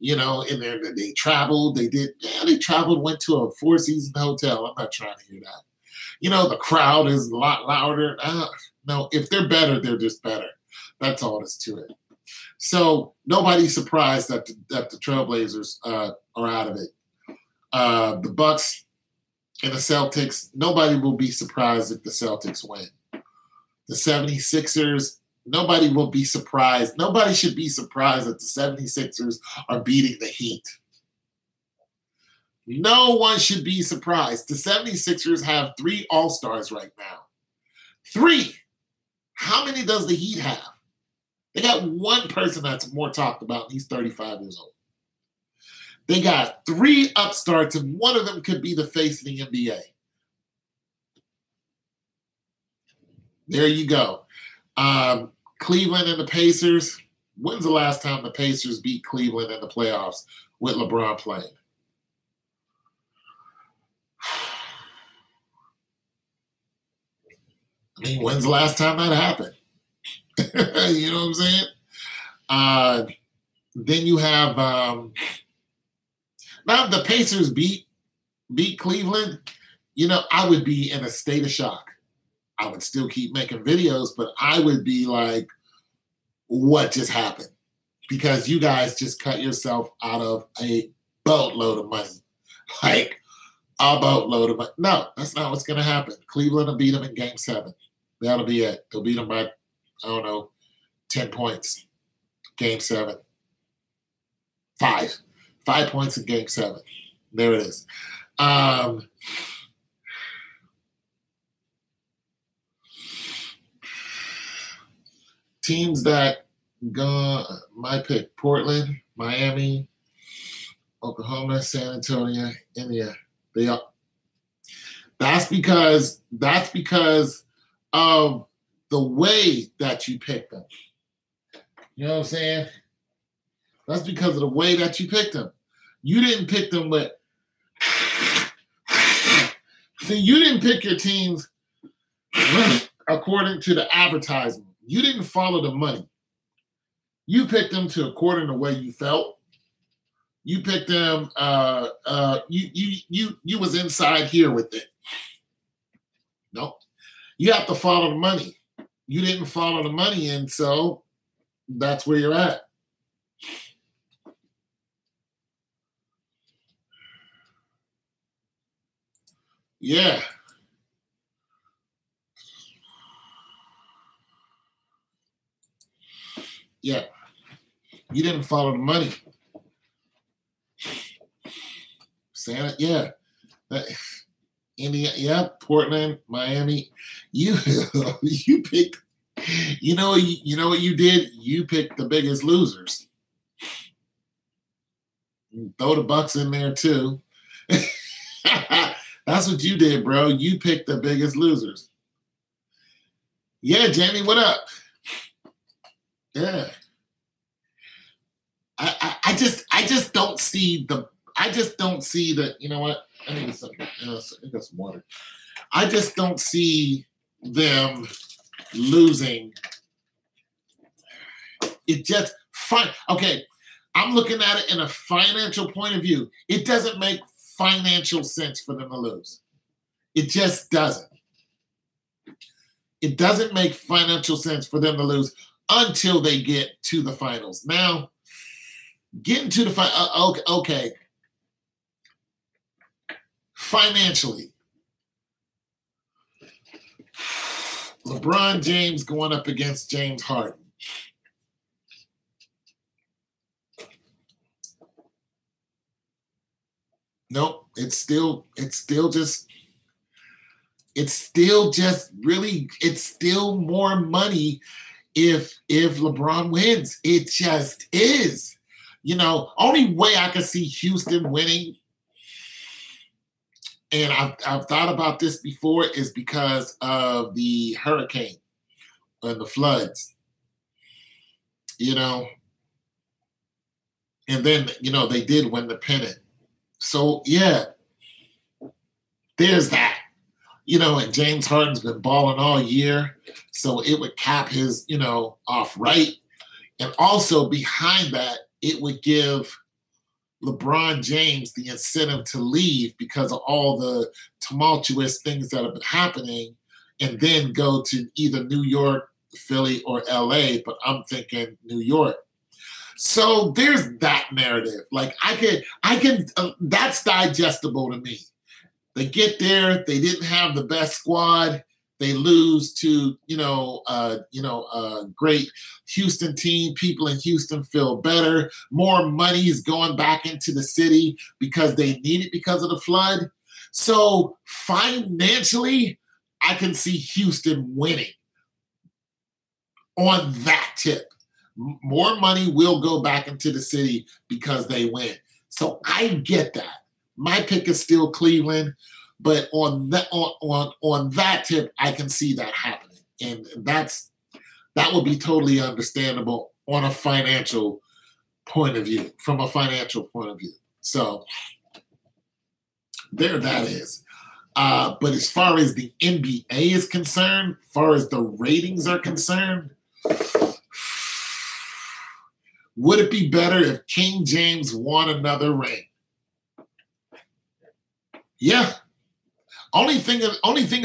And they traveled. They traveled, went to a four-season hotel. I'm not trying to hear that. The crowd is a lot louder. No, if they're better, they're just better. That's all there's to it. So nobody's surprised that the Trailblazers are out of it. The Bucks and the Celtics, nobody will be surprised if the Celtics win. The 76ers, nobody will be surprised. Nobody should be surprised that the 76ers are beating the Heat. No one should be surprised. The 76ers have 3 All-Stars right now. 3. How many does the Heat have? They got one person that's more talked about, and he's 35 years old. They got 3 upstarts, and one of them could be the face of the NBA. There you go. Cleveland and the Pacers. When's the last time the Pacers beat Cleveland in the playoffs with LeBron playing? When's the last time that happened? You know what I'm saying? Then you have now if the Pacers beat Cleveland, I would be in a state of shock. I would still keep making videos, but I would be like, what just happened? Because you guys just cut yourself out of a boatload of money. Like a boatload of money. No, that's not what's going to happen. Cleveland will beat them in Game 7. That'll be it. They'll beat them by, 10 points. Game 7. 5. 5 points in Game 7. There it is. Teams that my pick: Portland, Miami, Oklahoma, San Antonio, India. They are. That's because of the way that you picked them. You know what I'm saying? That's because of the way that you picked them. You didn't pick them with. See, you didn't pick your teams according to the advertisement. You didn't follow the money. You picked them according to the way you felt. You picked them. You was inside here with it. Nope. You have to follow the money. You didn't follow the money, and so that's where you're at. Yeah. Yeah. You didn't follow the money. Santa, yeah. India, yeah, Portland, Miami. You picked. You know what you did? You picked the biggest losers. Throw the Bucks in there too. That's what you did, bro. You picked the biggest losers. Yeah, Jamie, what up? Yeah. I just don't see the you know what? I need some I got some water. I just don't see them losing. It just fine. Okay, I'm looking at it in a financial point of view. It doesn't make financial sense for them to lose. It just doesn't. It doesn't make financial sense for them to lose until they get to the finals. Now, getting to the final, okay. Financially, LeBron James going up against James Harden. Nope, it's still more money if LeBron wins. It just is. You know, only way I can see Houston winning, and I've thought about this before, is because of the hurricane and the floods. You know, and then, you know, they did win the pennant. So, yeah, there's that. You know, and James Harden's been balling all year, so it would cap his, you know, off right. And also behind that, it would give LeBron James the incentive to leave because of all the tumultuous things that have been happening, and then go to either New York, Philly, or LA, but I'm thinking New York. So there's that narrative. Like I can that's digestible to me. They get there, they didn't have the best squad. They lose to, great Houston team. People in Houston feel better. More money is going back into the city because they need it because of the flood. So financially, I can see Houston winning on that tip. More money will go back into the city because they win. So I get that. My pick is still Cleveland, but on that tip, I can see that happening, and that would be totally understandable on a financial point of view, from a financial point of view. So there that is. But as far as the NBA is concerned, as far as the ratings are concerned, would it be better if King James won another ring? Yeah. Only thing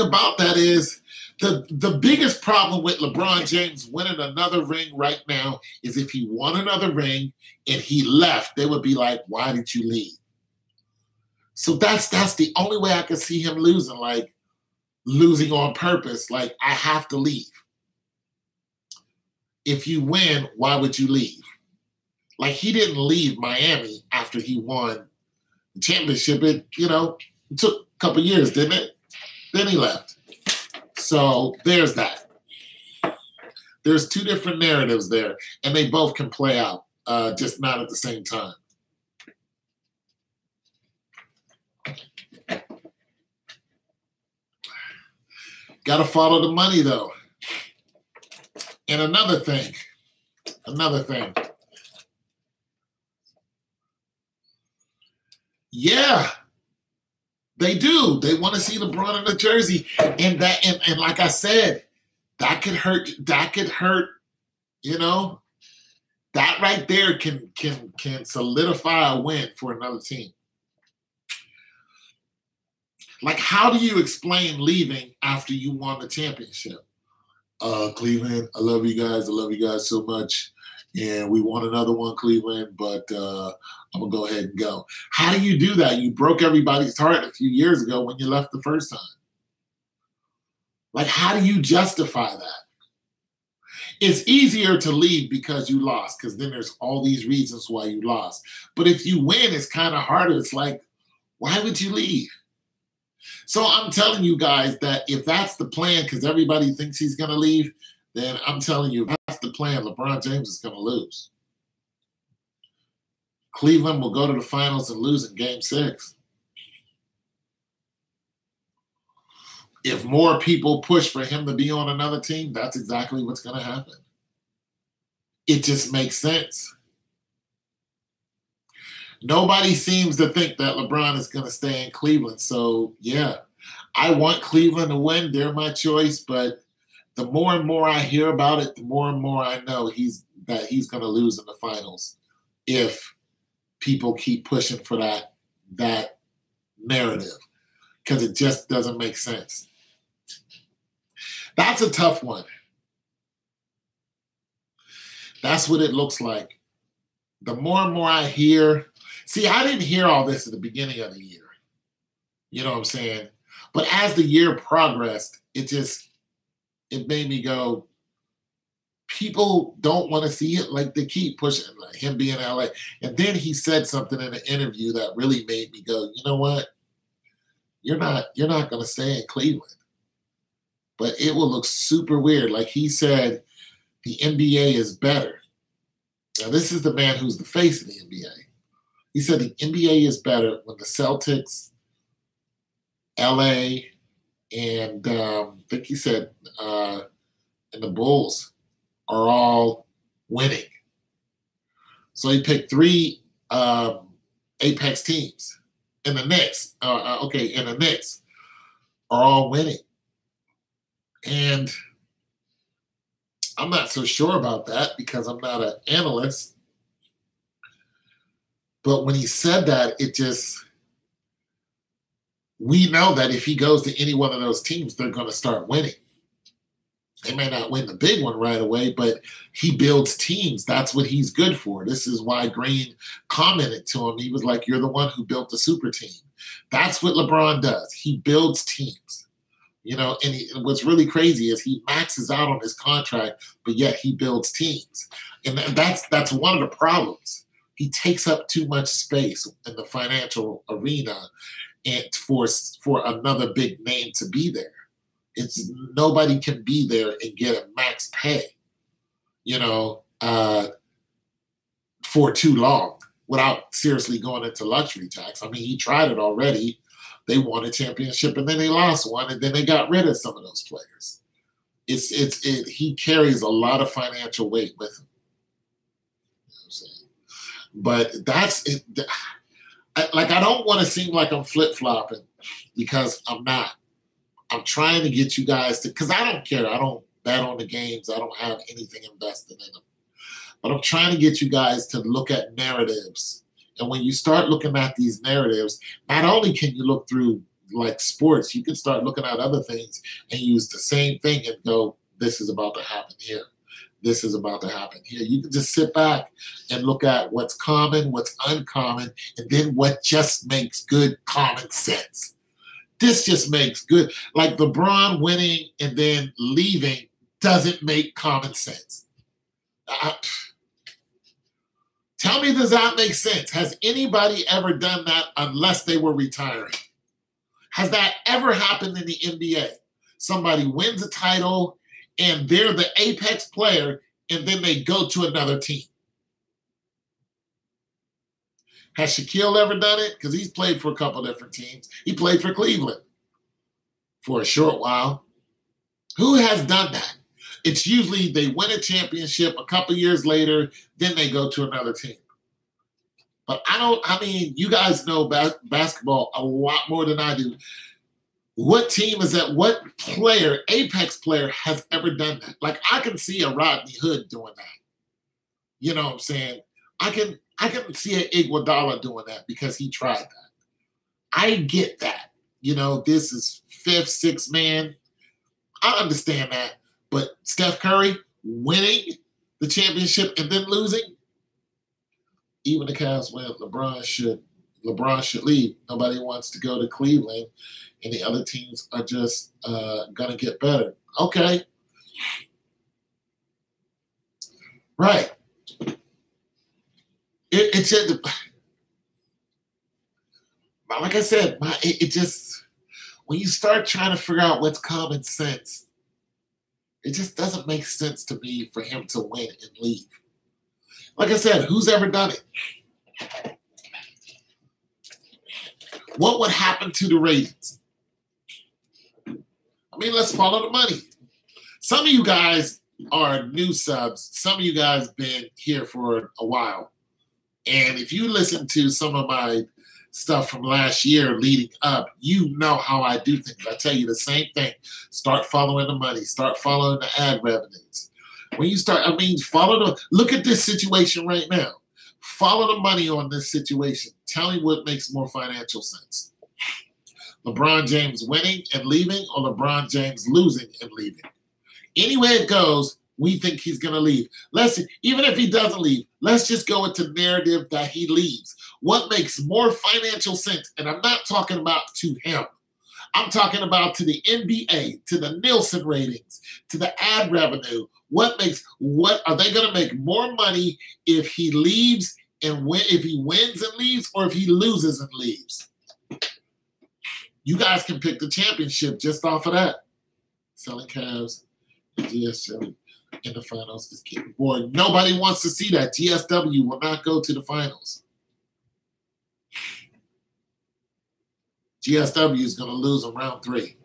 about that is the biggest problem with LeBron James winning another ring right now is if he won another ring and he left, they would be like, why did you leave? So that's the only way I could see him losing, like losing on purpose. Like, I have to leave. If you win, why would you leave? Like, he didn't leave Miami after he won the championship. It took a couple years, didn't it? Then he left. So there's that. There's two different narratives there, and they both can play out, just not at the same time. Got to follow the money, though. And another thing. Yeah, they do. They want to see LeBron in the jersey, and like I said, that could hurt. That could hurt. That right there can solidify a win for another team. Like, how do you explain leaving after you won the championship? Cleveland, I love you guys. I love you guys so much. And we won another one, Cleveland, but I'm going to go ahead and go. How do you do that? You broke everybody's heart a few years ago when you left the first time. Like, how do you justify that? It's easier to leave because you lost, because then there's all these reasons why you lost. But if you win, it's kind of harder. It's like, why would you leave? So I'm telling you guys that if that's the plan, because everybody thinks he's going to leave, then I'm telling you, if that's the plan, LeBron James is going to lose. Cleveland will go to the finals and lose in Game 6. If more people push for him to be on another team, that's exactly what's going to happen. It just makes sense. Nobody seems to think that LeBron is going to stay in Cleveland. So, yeah, I want Cleveland to win. They're my choice. But the more and more I hear about it, the more and more I know he's going to lose in the finals if people keep pushing for that narrative, because it just doesn't make sense. That's a tough one. That's what it looks like. The more and more I hear, see, I didn't hear all this at the beginning of the year. You know what I'm saying? But as the year progressed, it made me go, people don't want to see it. Like, they keep pushing, like him being in LA. And then he said something in an interview that really made me go, you know what? You're not going to stay in Cleveland. But it will look super weird. Like he said, the NBA is better. Now, this is the man who's the face of the NBA. He said the NBA is better when the Celtics, LA, and I think he said and the Bulls are all winning. So he picked 3 Apex teams. And the Knicks, and the Knicks are all winning. And I'm not so sure about that because I'm not an analyst. But when he said that, we know that if he goes to any one of those teams, they're going to start winning. They may not win the big one right away, but he builds teams. That's what he's good for. This is why Green commented to him. He was like, you're the one who built the super team. That's what LeBron does. He builds teams. You know, and what's really crazy is he maxes out on his contract, but yet he builds teams. And that's one of the problems. He takes up too much space in the financial arena and for another big name to be there. It's nobody can be there and get a max pay, for too long without seriously going into luxury tax. I mean, he tried it already. They won a championship and then they lost one and then they got rid of some of those players. He carries a lot of financial weight with him. You know what I'm saying? But that's it. I don't want to seem like I'm flip-flopping because I'm not. I'm trying to get you guys to, because I don't care. I don't bet on the games. I don't have anything invested in them. But I'm trying to get you guys to look at narratives. And when you start looking at these narratives, not only can you look through like sports, you can start looking at other things and use the same thing and go, this is about to happen here. This is about to happen here. You can just sit back and look at what's common, what's uncommon, and then what just makes good common sense. This just makes good. Like LeBron winning and then leaving doesn't make common sense. Tell me, does that make sense? Has anybody ever done that unless they were retiring? Has that ever happened in the NBA? Somebody wins a title and they're the apex player and then they go to another team. Has Shaquille ever done it? Because he's played for a couple different teams. He played for Cleveland for a short while. Who has done that? It's usually they win a championship a couple years later, then they go to another team. But you guys know basketball a lot more than I do. What team is that? What player, apex player, has ever done that? Like, I can see a Rodney Hood doing that. You know what I'm saying? I can see an Iguodala doing that because he tried that. I get that. This is 5th, 6th man. I understand that. But Steph Curry winning the championship and then losing, even the Cavs win, LeBron should leave. Nobody wants to go to Cleveland, and the other teams are just going to get better. Okay. Right. It's just, like I said, it just, when you start trying to figure out what's common sense, it just doesn't make sense to me for him to win and leave. Like I said, who's ever done it? What would happen to the ratings? I mean, let's follow the money. Some of you guys are new subs. Some of you guys been here for a while. And if you listen to some of my stuff from last year leading up, you know how I do things. I tell you the same thing. Start following the money. Start following the ad revenues. When you start, I mean, look at this situation right now. Follow the money on this situation. Tell me what makes more financial sense. LeBron James winning and leaving, or LeBron James losing and leaving? Anyway it goes, we think he's going to leave. Even if he doesn't leave, let's just go into narrative that he leaves. What makes more financial sense? And I'm not talking about to him. I'm talking about to the NBA, to the Nielsen ratings, to the ad revenue. What are they going to make more money if he leaves and if he wins and leaves, or if he loses and leaves? You guys can pick the championship just off of that. Selling Cavs, GSW in the finals is getting boring. Nobody wants to see that. GSW will not go to the finals. GSW is going to lose in round 3.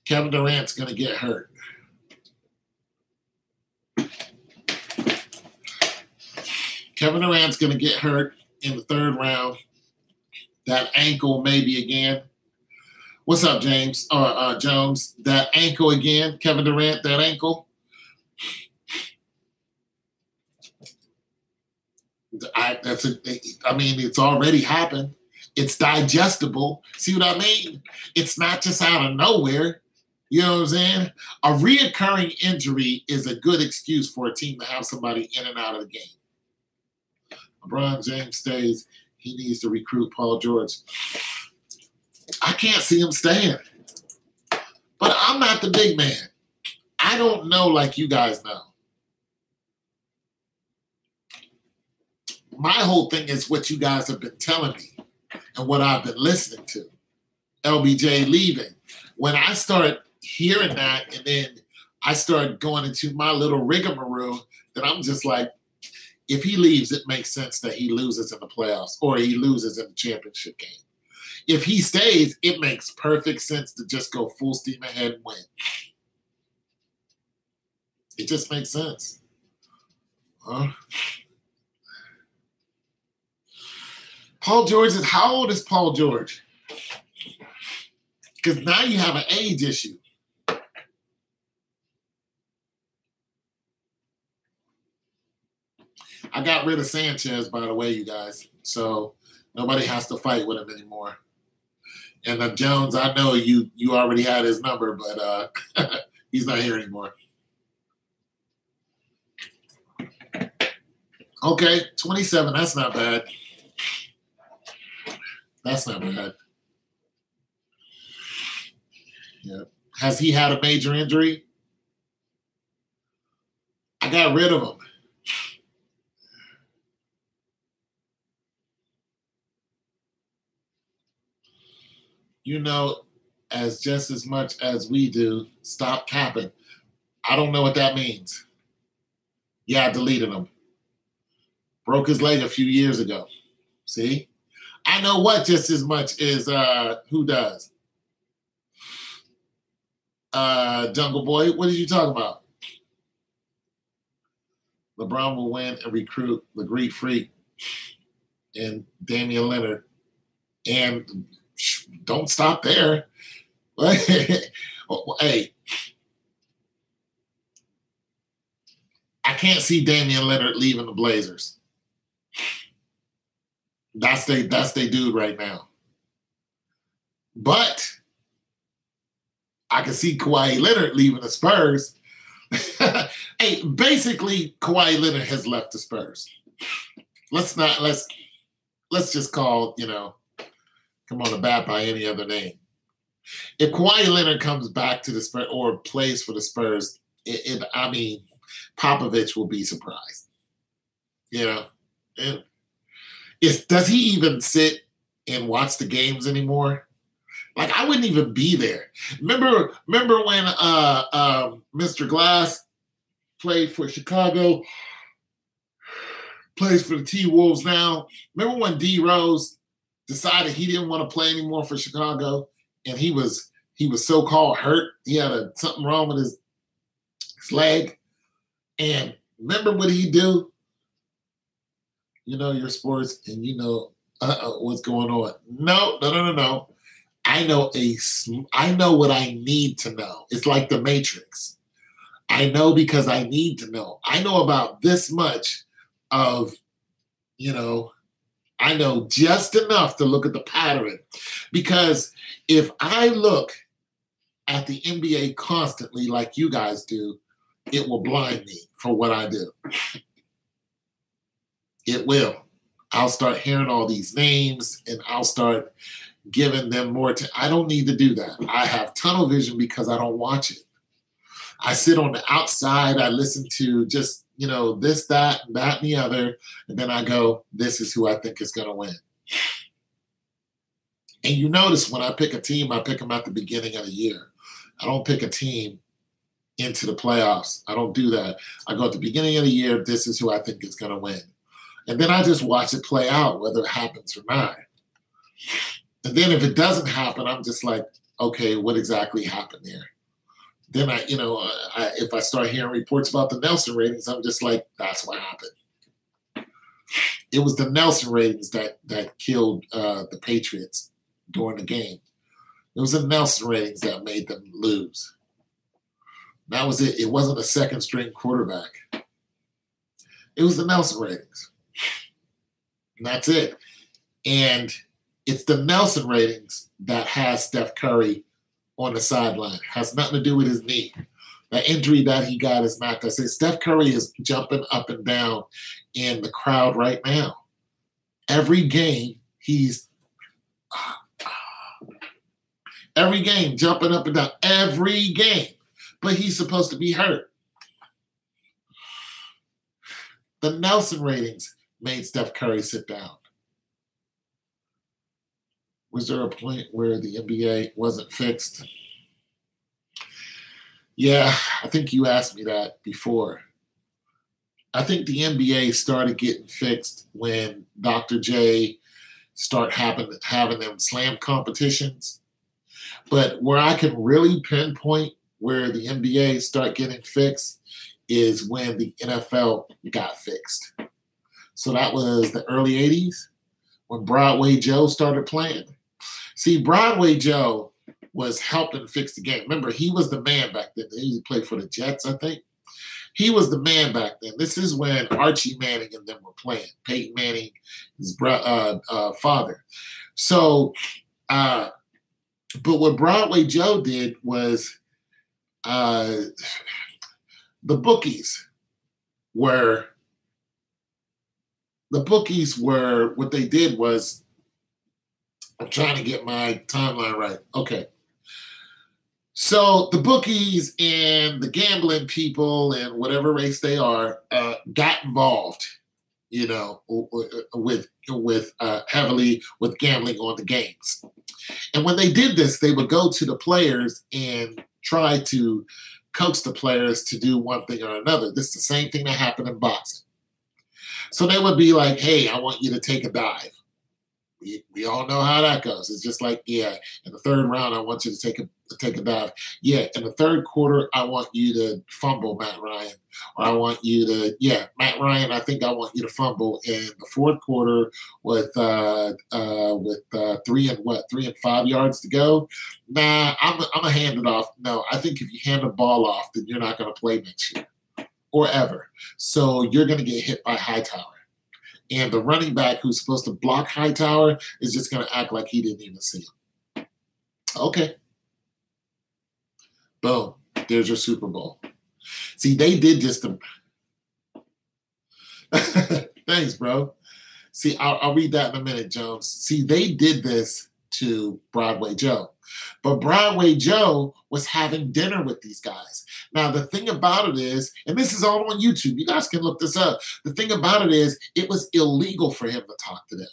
Kevin Durant's going to get hurt. Kevin Durant's going to get hurt in the 3rd round. That ankle maybe again. What's up, James? Jones, that ankle again. Kevin Durant, that ankle. I mean, it's already happened. It's digestible. See what I mean? It's not just out of nowhere. You know what I'm saying? A reoccurring injury is a good excuse for a team to have somebody in and out of the game. LeBron James stays. He needs to recruit Paul George. I can't see him staying. But I'm not the big man. I don't know like you guys know. My whole thing is what you guys have been telling me and what I've been listening to. LBJ leaving. When I start hearing that and then I start going into my little rigmarole, then I'm just like, if he leaves, it makes sense that he loses in the playoffs or he loses in the championship game. If he stays, it makes perfect sense to just go full steam ahead and win. It just makes sense. Paul George how old is Paul George? Because now you have an age issue. I got rid of Sanchez, by the way, you guys. So nobody has to fight with him anymore. And Jones, I know you already had his number, but he's not here anymore. Okay, 27. That's not bad. That's not bad. Yeah. Has he had a major injury? I got rid of him. You know, just as much as we do, stop capping. I don't know what that means. Yeah, I deleted him. Broke his leg a few years ago. See? I know what just as much as who does? Jungle Boy, what did you talk about? LeBron will win and recruit the Greek Freak and Damian Lillard. And don't stop there. Hey, I can't see Damian Lillard leaving the Blazers. That's they dude right now. But I can see Kawhi Leonard leaving the Spurs. Hey, basically, Kawhi Leonard has left the Spurs. Let's just call, come on, a bat by any other name. If Kawhi Leonard comes back to the Spurs or plays for the Spurs, Popovich will be surprised. Does he even sit and watch the games anymore? Like, I wouldn't even be there. Remember when Mr. Glass played for Chicago? plays for the T-Wolves now. Remember when D Rose decided he didn't want to play anymore for Chicago, and he was so-called hurt. He had something wrong with his leg. And remember what he do? You know your sports, and you know what's going on. No. I know what I need to know. It's like the Matrix. I know because I need to know. I know about this much of, I know just enough to look at the pattern. Because if I look at the NBA constantly like you guys do, it will blind me for what I do. It will. I'll start hearing all these names and I'll start giving them more. I don't need to do that. I have tunnel vision because I don't watch it. I sit on the outside. I listen to just, this, that, and the other. And then I go, this is who I think is going to win. And you notice when I pick a team, I pick them at the beginning of the year. I don't pick a team into the playoffs. I don't do that. I go at the beginning of the year, this is who I think is going to win. And then I just watch it play out, whether it happens or not. And then if it doesn't happen, I'm just like, okay, what exactly happened there? Then if I start hearing reports about the Nelson ratings, I'm just like, that's what happened. It was the Nelson ratings that killed the Patriots during the game. It was the Nelson ratings that made them lose. That was it. It wasn't a second string quarterback. It was the Nelson ratings. And that's it. And it's the Nelson ratings that has Steph Curry on the sideline. Has nothing to do with his knee. The injury that he got is not. I say Steph Curry is jumping up and down in the crowd right now. Every game, he's jumping up and down. Every game. But he's supposed to be hurt. The Nelson ratings made Steph Curry sit down. Was there a point where the NBA wasn't fixed? Yeah, I think you asked me that before. I think the NBA started getting fixed when Dr. J started having them slam competitions. But where I can really pinpoint where the NBA start getting fixed is when the NFL got fixed. So that was the early 80s when Broadway Joe started playing. See, Broadway Joe was helping fix the game. Remember, he was the man back then. He played for the Jets, I think. He was the man back then. This is when Archie Manning and them were playing. Peyton Manning, his father. So, but what Broadway Joe did was the bookies were what they did was, I'm trying to get my timeline right. Okay. So the bookies and the gambling people and whatever race they are got involved, with heavily with gambling on the games. And when they did this, they would go to the players and try to coax the players to do one thing or another. This is the same thing that happened in boxing. So they would be like, hey, I want you to take a dive. We all know how that goes. It's just like, yeah, in the third round, I want you to take a dive. Yeah, in the third quarter, I want you to fumble, Matt Ryan. Or I want you to, Matt Ryan, I think I want you to fumble in the fourth quarter with 3 and 5 yards to go. Nah, I'm gonna hand it off. No, I think if you hand the ball off, then you're not gonna play next year or ever. So you're gonna get hit by Hightower. And the running back who's supposed to block Hightower is just going to act like he didn't even see him. Okay. Boom. There's your Super Bowl. See, they did just Thanks, bro. See, I'll read that in a minute, Jones. See, they did this to Broadway Joe. But Broadway Joe was having dinner with these guys. Now, the thing about it is, and this is all on YouTube. You guys can look this up. The thing about it is, it was illegal for him to talk to them.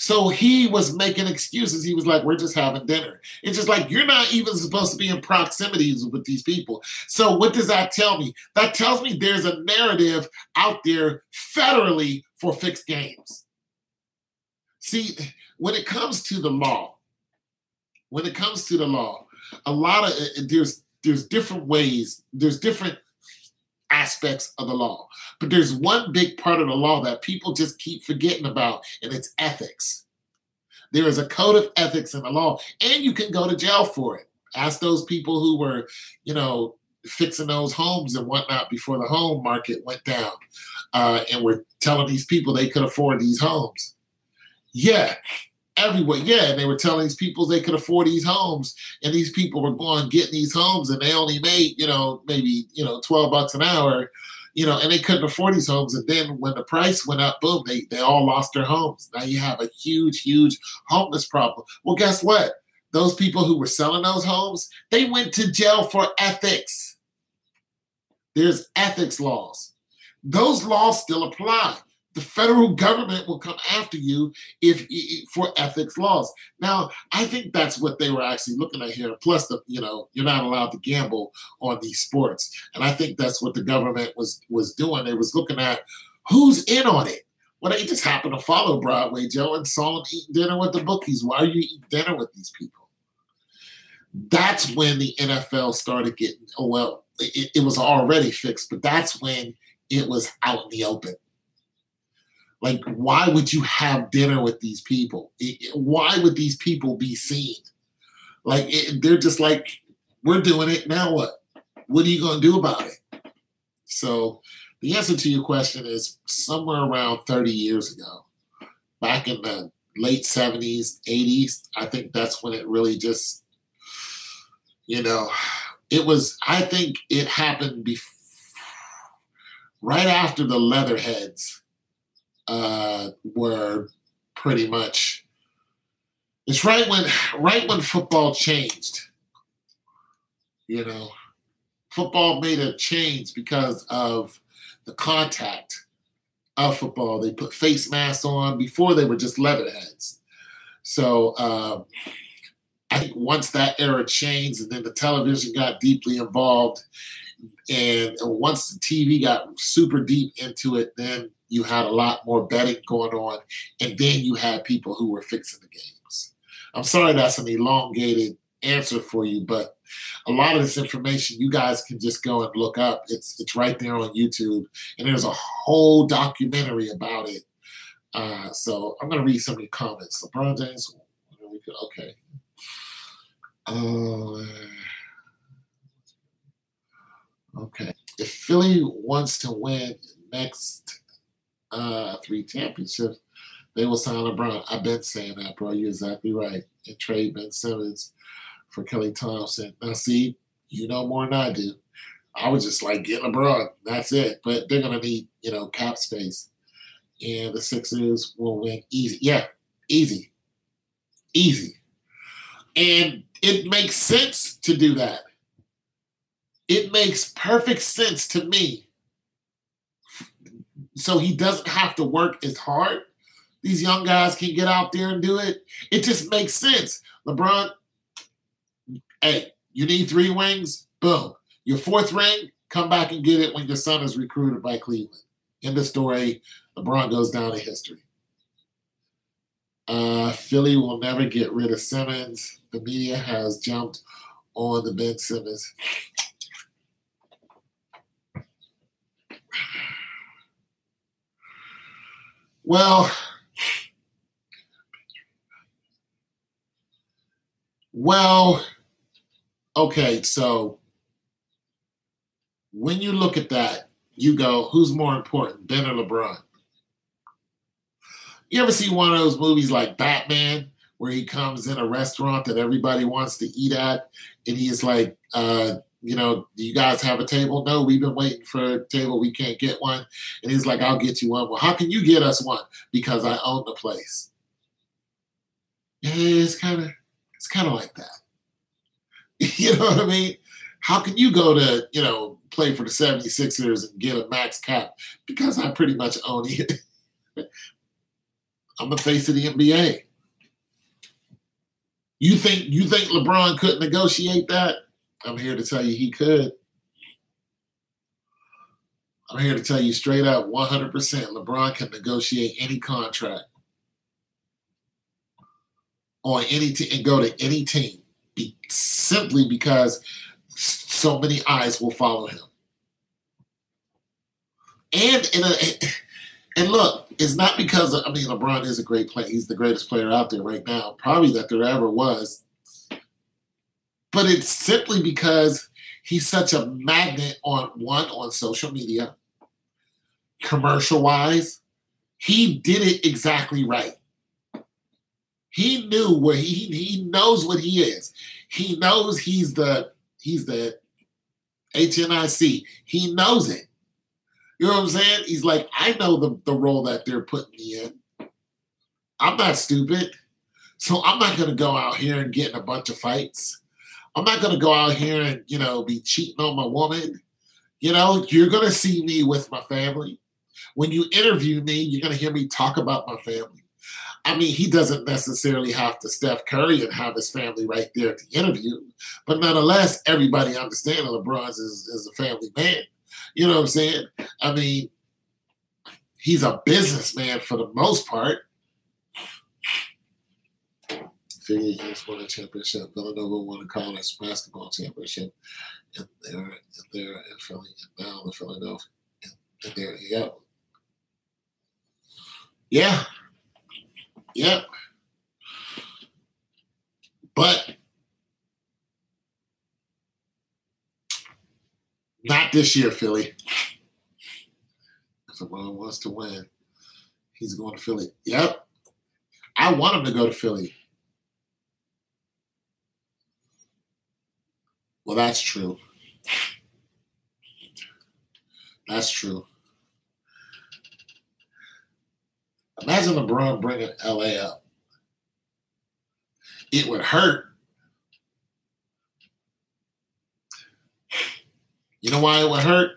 So he was making excuses. He was like, we're just having dinner. It's just like, you're not even supposed to be in proximities with these people. So what does that tell me? That tells me there's a narrative out there federally for fixed games. See, when it comes to the law, a lot of there's different ways, there's different aspects of the law. But there's one big part of the law that people just keep forgetting about, and it's ethics. There is a code of ethics in the law, and you can go to jail for it. Ask those people who were, fixing those homes and whatnot before the home market went down, and were telling these people they could afford these homes. Yeah, everywhere. Yeah, and they were telling these people they could afford these homes, and these people were going getting these homes, and they only made, maybe $12 an hour, and they couldn't afford these homes. And then when the price went up, boom, they all lost their homes. Now you have a huge, huge homeless problem. Well, guess what? Those people who were selling those homes, they went to jail for ethics. There's ethics laws. Those laws still apply. The federal government will come after you for ethics laws. Now, I think that's what they were actually looking at here. Plus, you're not allowed to gamble on these sports, and I think that's what the government was doing. They was looking at who's in on it. Well, they just happened to follow Broadway Joe and saw him eating dinner with the bookies. Why are you eating dinner with these people? That's when the NFL started getting. Oh well, it was already fixed, but that's when it was out in the open. Like, why would you have dinner with these people? Why would these people be seen? Like, they're just like, we're doing it, now what? What are you going to do about it? So the answer to your question is somewhere around 30 years ago, back in the late 70s, 80s, I think that's when it really just, it was, I think it happened right after the Leatherheads were pretty much, it's right when football changed. Football made a change because of the contact of football. They put face masks on. Before, they were just leatherheads. So I think once that era changed, and then the television got deeply involved, and once the TV got super deep into it, then you had a lot more betting going on, and then you had people who were fixing the games. I'm sorry that's an elongated answer for you, but a lot of this information you guys can just go and look up. It's right there on YouTube, and there's a whole documentary about it. So I'm going to read some of your comments. LeBron James, okay. Okay. If Philly wants to win next 3 championships, they will sign LeBron. I've been saying that, bro. You're exactly right. And trade Ben Simmons for Kelly Thompson. Now, see, you know more than I do. I was just like, get LeBron. That's it. But they're going to need, cap space. And the Sixers will win easy. Yeah, easy. Easy. And it makes sense to do that. It makes perfect sense to me. So he doesn't have to work as hard. These young guys can get out there and do it. It just makes sense. LeBron, hey, you need 3 rings? Boom. Your 4th ring, come back and get it when your son is recruited by Cleveland. End of story. LeBron goes down in history. Philly will never get rid of Simmons. The media has jumped on the Ben Simmons. Well, okay, so when you look at that, you go, who's more important, Ben or LeBron? You ever see one of those movies like Batman, where he comes in a restaurant that everybody wants to eat at, and he's like, do you guys have a table? No, we've been waiting for a table. We can't get one. And he's like, I'll get you one. Well, how can you get us one? Because I own the place. Yeah, it's kind of like that. You know what I mean? How can you go to, play for the 76ers and get a max cap? Because I pretty much own it. I'm the face of the NBA. You think LeBron couldn't negotiate that? I'm here to tell you he could. I'm here to tell you straight up, 100%, LeBron can negotiate any contract on any team and go to any team simply because so many eyes will follow him. And look, it's not because LeBron is a great player. He's the greatest player out there right now, probably that there ever was. But it's simply because he's such a magnet on social media, commercial-wise. He did it exactly right. He knew where he knows what he is. He knows he's the HNIC. He knows it. You know what I'm saying? He's like, I know the role that they're putting me in. I'm not stupid. So I'm not going to go out here and get in a bunch of fights. I'm not going to go out here and, be cheating on my woman. You're going to see me with my family. When you interview me, you're going to hear me talk about my family. He doesn't necessarily have to Steph Curry and have his family right there at the interview. But nonetheless, everybody understands LeBron is a family man. You know what I'm saying? He's a businessman for the most part. Philly just won a championship. Villanova won a college basketball championship. And they're in Philly. And now the Philadelphia. And there you go. Yeah. Yep. But not this year, Philly. If LeBron wants to win, he's going to Philly. Yep. I want him to go to Philly. Well, that's true. That's true. Imagine LeBron bringing LA up. It would hurt. You know why it would hurt?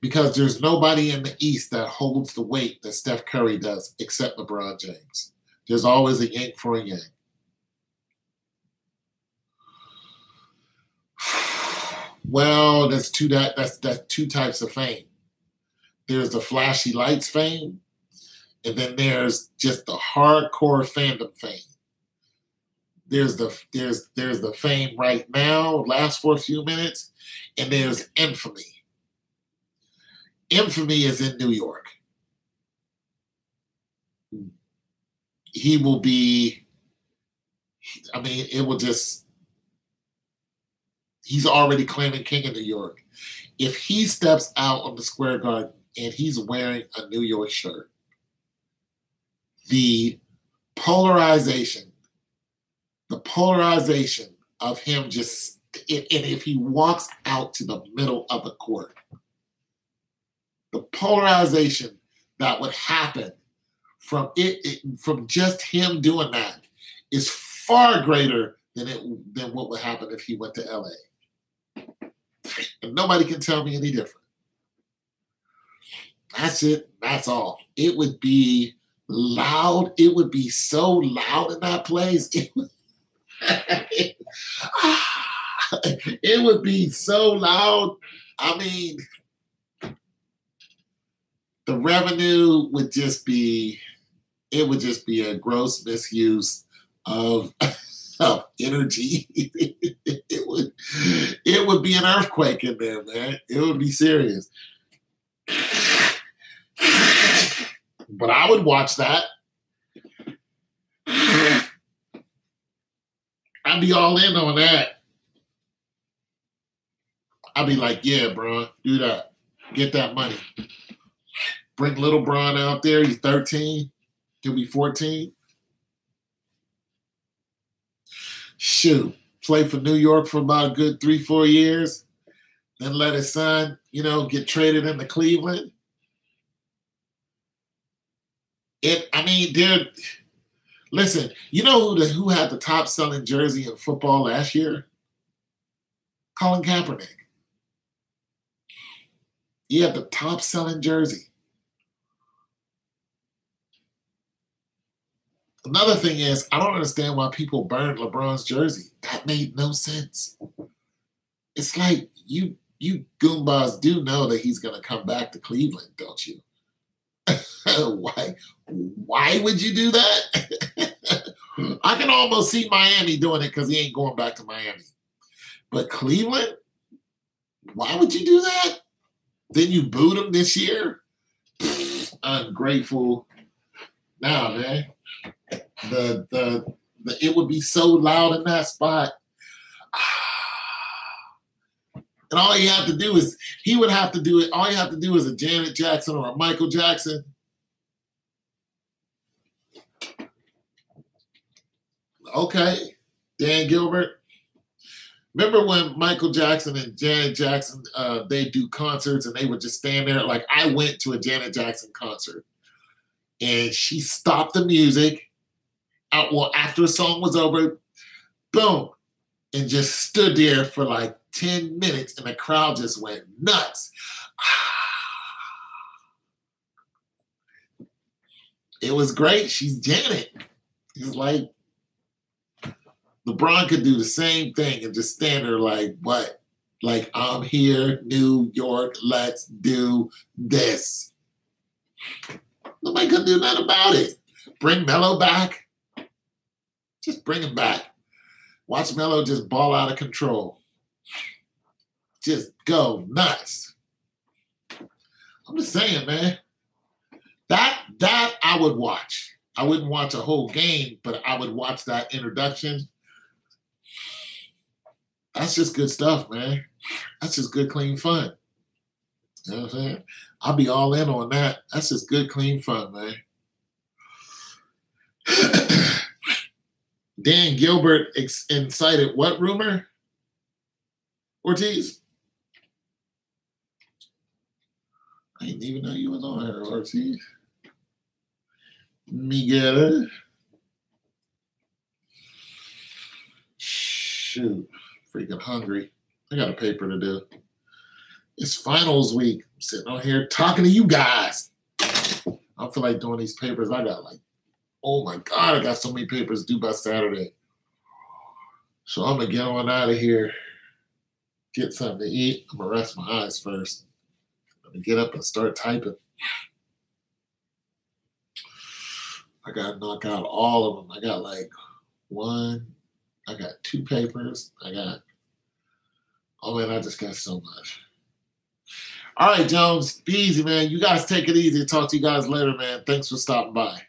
Because there's nobody in the East that holds the weight that Steph Curry does except LeBron James. There's always a yank for a yank. Well, that's two types of fame. There's the flashy lights fame, and then there's just the hardcore fandom fame. There's the fame right now, lasts for a few minutes, and there's infamy. Infamy is in New York. He will be, it will just, he's already claiming king of New York. If he steps out on the Square Garden and he's wearing a New York shirt, the polarization of him just, and if he walks out to the middle of the court, the polarization that would happen from just him doing that is far greater than what would happen if he went to LA. And nobody can tell me any different. That's it. That's all. It would be loud. It would be so loud in that place. It would be so loud. The revenue would just be, it would just be a gross misuse of energy. It would be an earthquake in there, man. It would be serious. But I would watch that. I'd be all in on that. I'd be like, yeah, bro, do that. Get that money. Bring little Bron out there. He's 13. He'll be 14. Shoot. Play for New York for about a good 3-4 years. Then let his son, get traded into Cleveland. Listen, you know who had the top selling jersey in football last year? Colin Kaepernick. He had the top selling jersey. Another thing is, I don't understand why people burned LeBron's jersey. That made no sense. It's like you Goombas do know that he's going to come back to Cleveland, don't you? Why would you do that? I can almost see Miami doing it because he ain't going back to Miami. But Cleveland, why would you do that? Then you booed him this year? Ungrateful. Nah, man. The it would be so loud in that spot. And all you have to do is, he would have to do it. All you have to do is a Janet Jackson or a Michael Jackson. Okay, Dan Gilbert. Remember when Michael Jackson and Janet Jackson, they do concerts and they would just stand there? Like, I went to a Janet Jackson concert and she stopped the music after the song was over, boom, and just stood there for like 10 minutes and the crowd just went nuts. It was great. She's Janet. It's like LeBron could do the same thing and just stand there like, what? Like, I'm here, New York, let's do this. Nobody could do nothing about it. Bring Melo back. Just bring him back. Watch Melo just ball out of control. Just go nuts. I'm just saying, man. That I would watch. I wouldn't watch a whole game, but I would watch that introduction. That's just good stuff, man. That's just good, clean fun. You know what I'm saying? I'll be all in on that. That's just good, clean fun, man. Dan Gilbert incited what rumor? Ortiz? I didn't even know you was on here, Ortiz. Miguel. Shoot. Freaking hungry. I got a paper to do. It's finals week. I'm sitting on here talking to you guys. I feel like doing these papers. I got like, oh my God, I got so many papers due by Saturday. So I'm going to get on out of here, get something to eat. I'm going to rest my eyes first. I'm going to get up and start typing. I got to knock out all of them. I got like I got 2 papers. Oh man, I just got so much. All right, Jones, be easy, man. You guys take it easy. Talk to you guys later, man. Thanks for stopping by.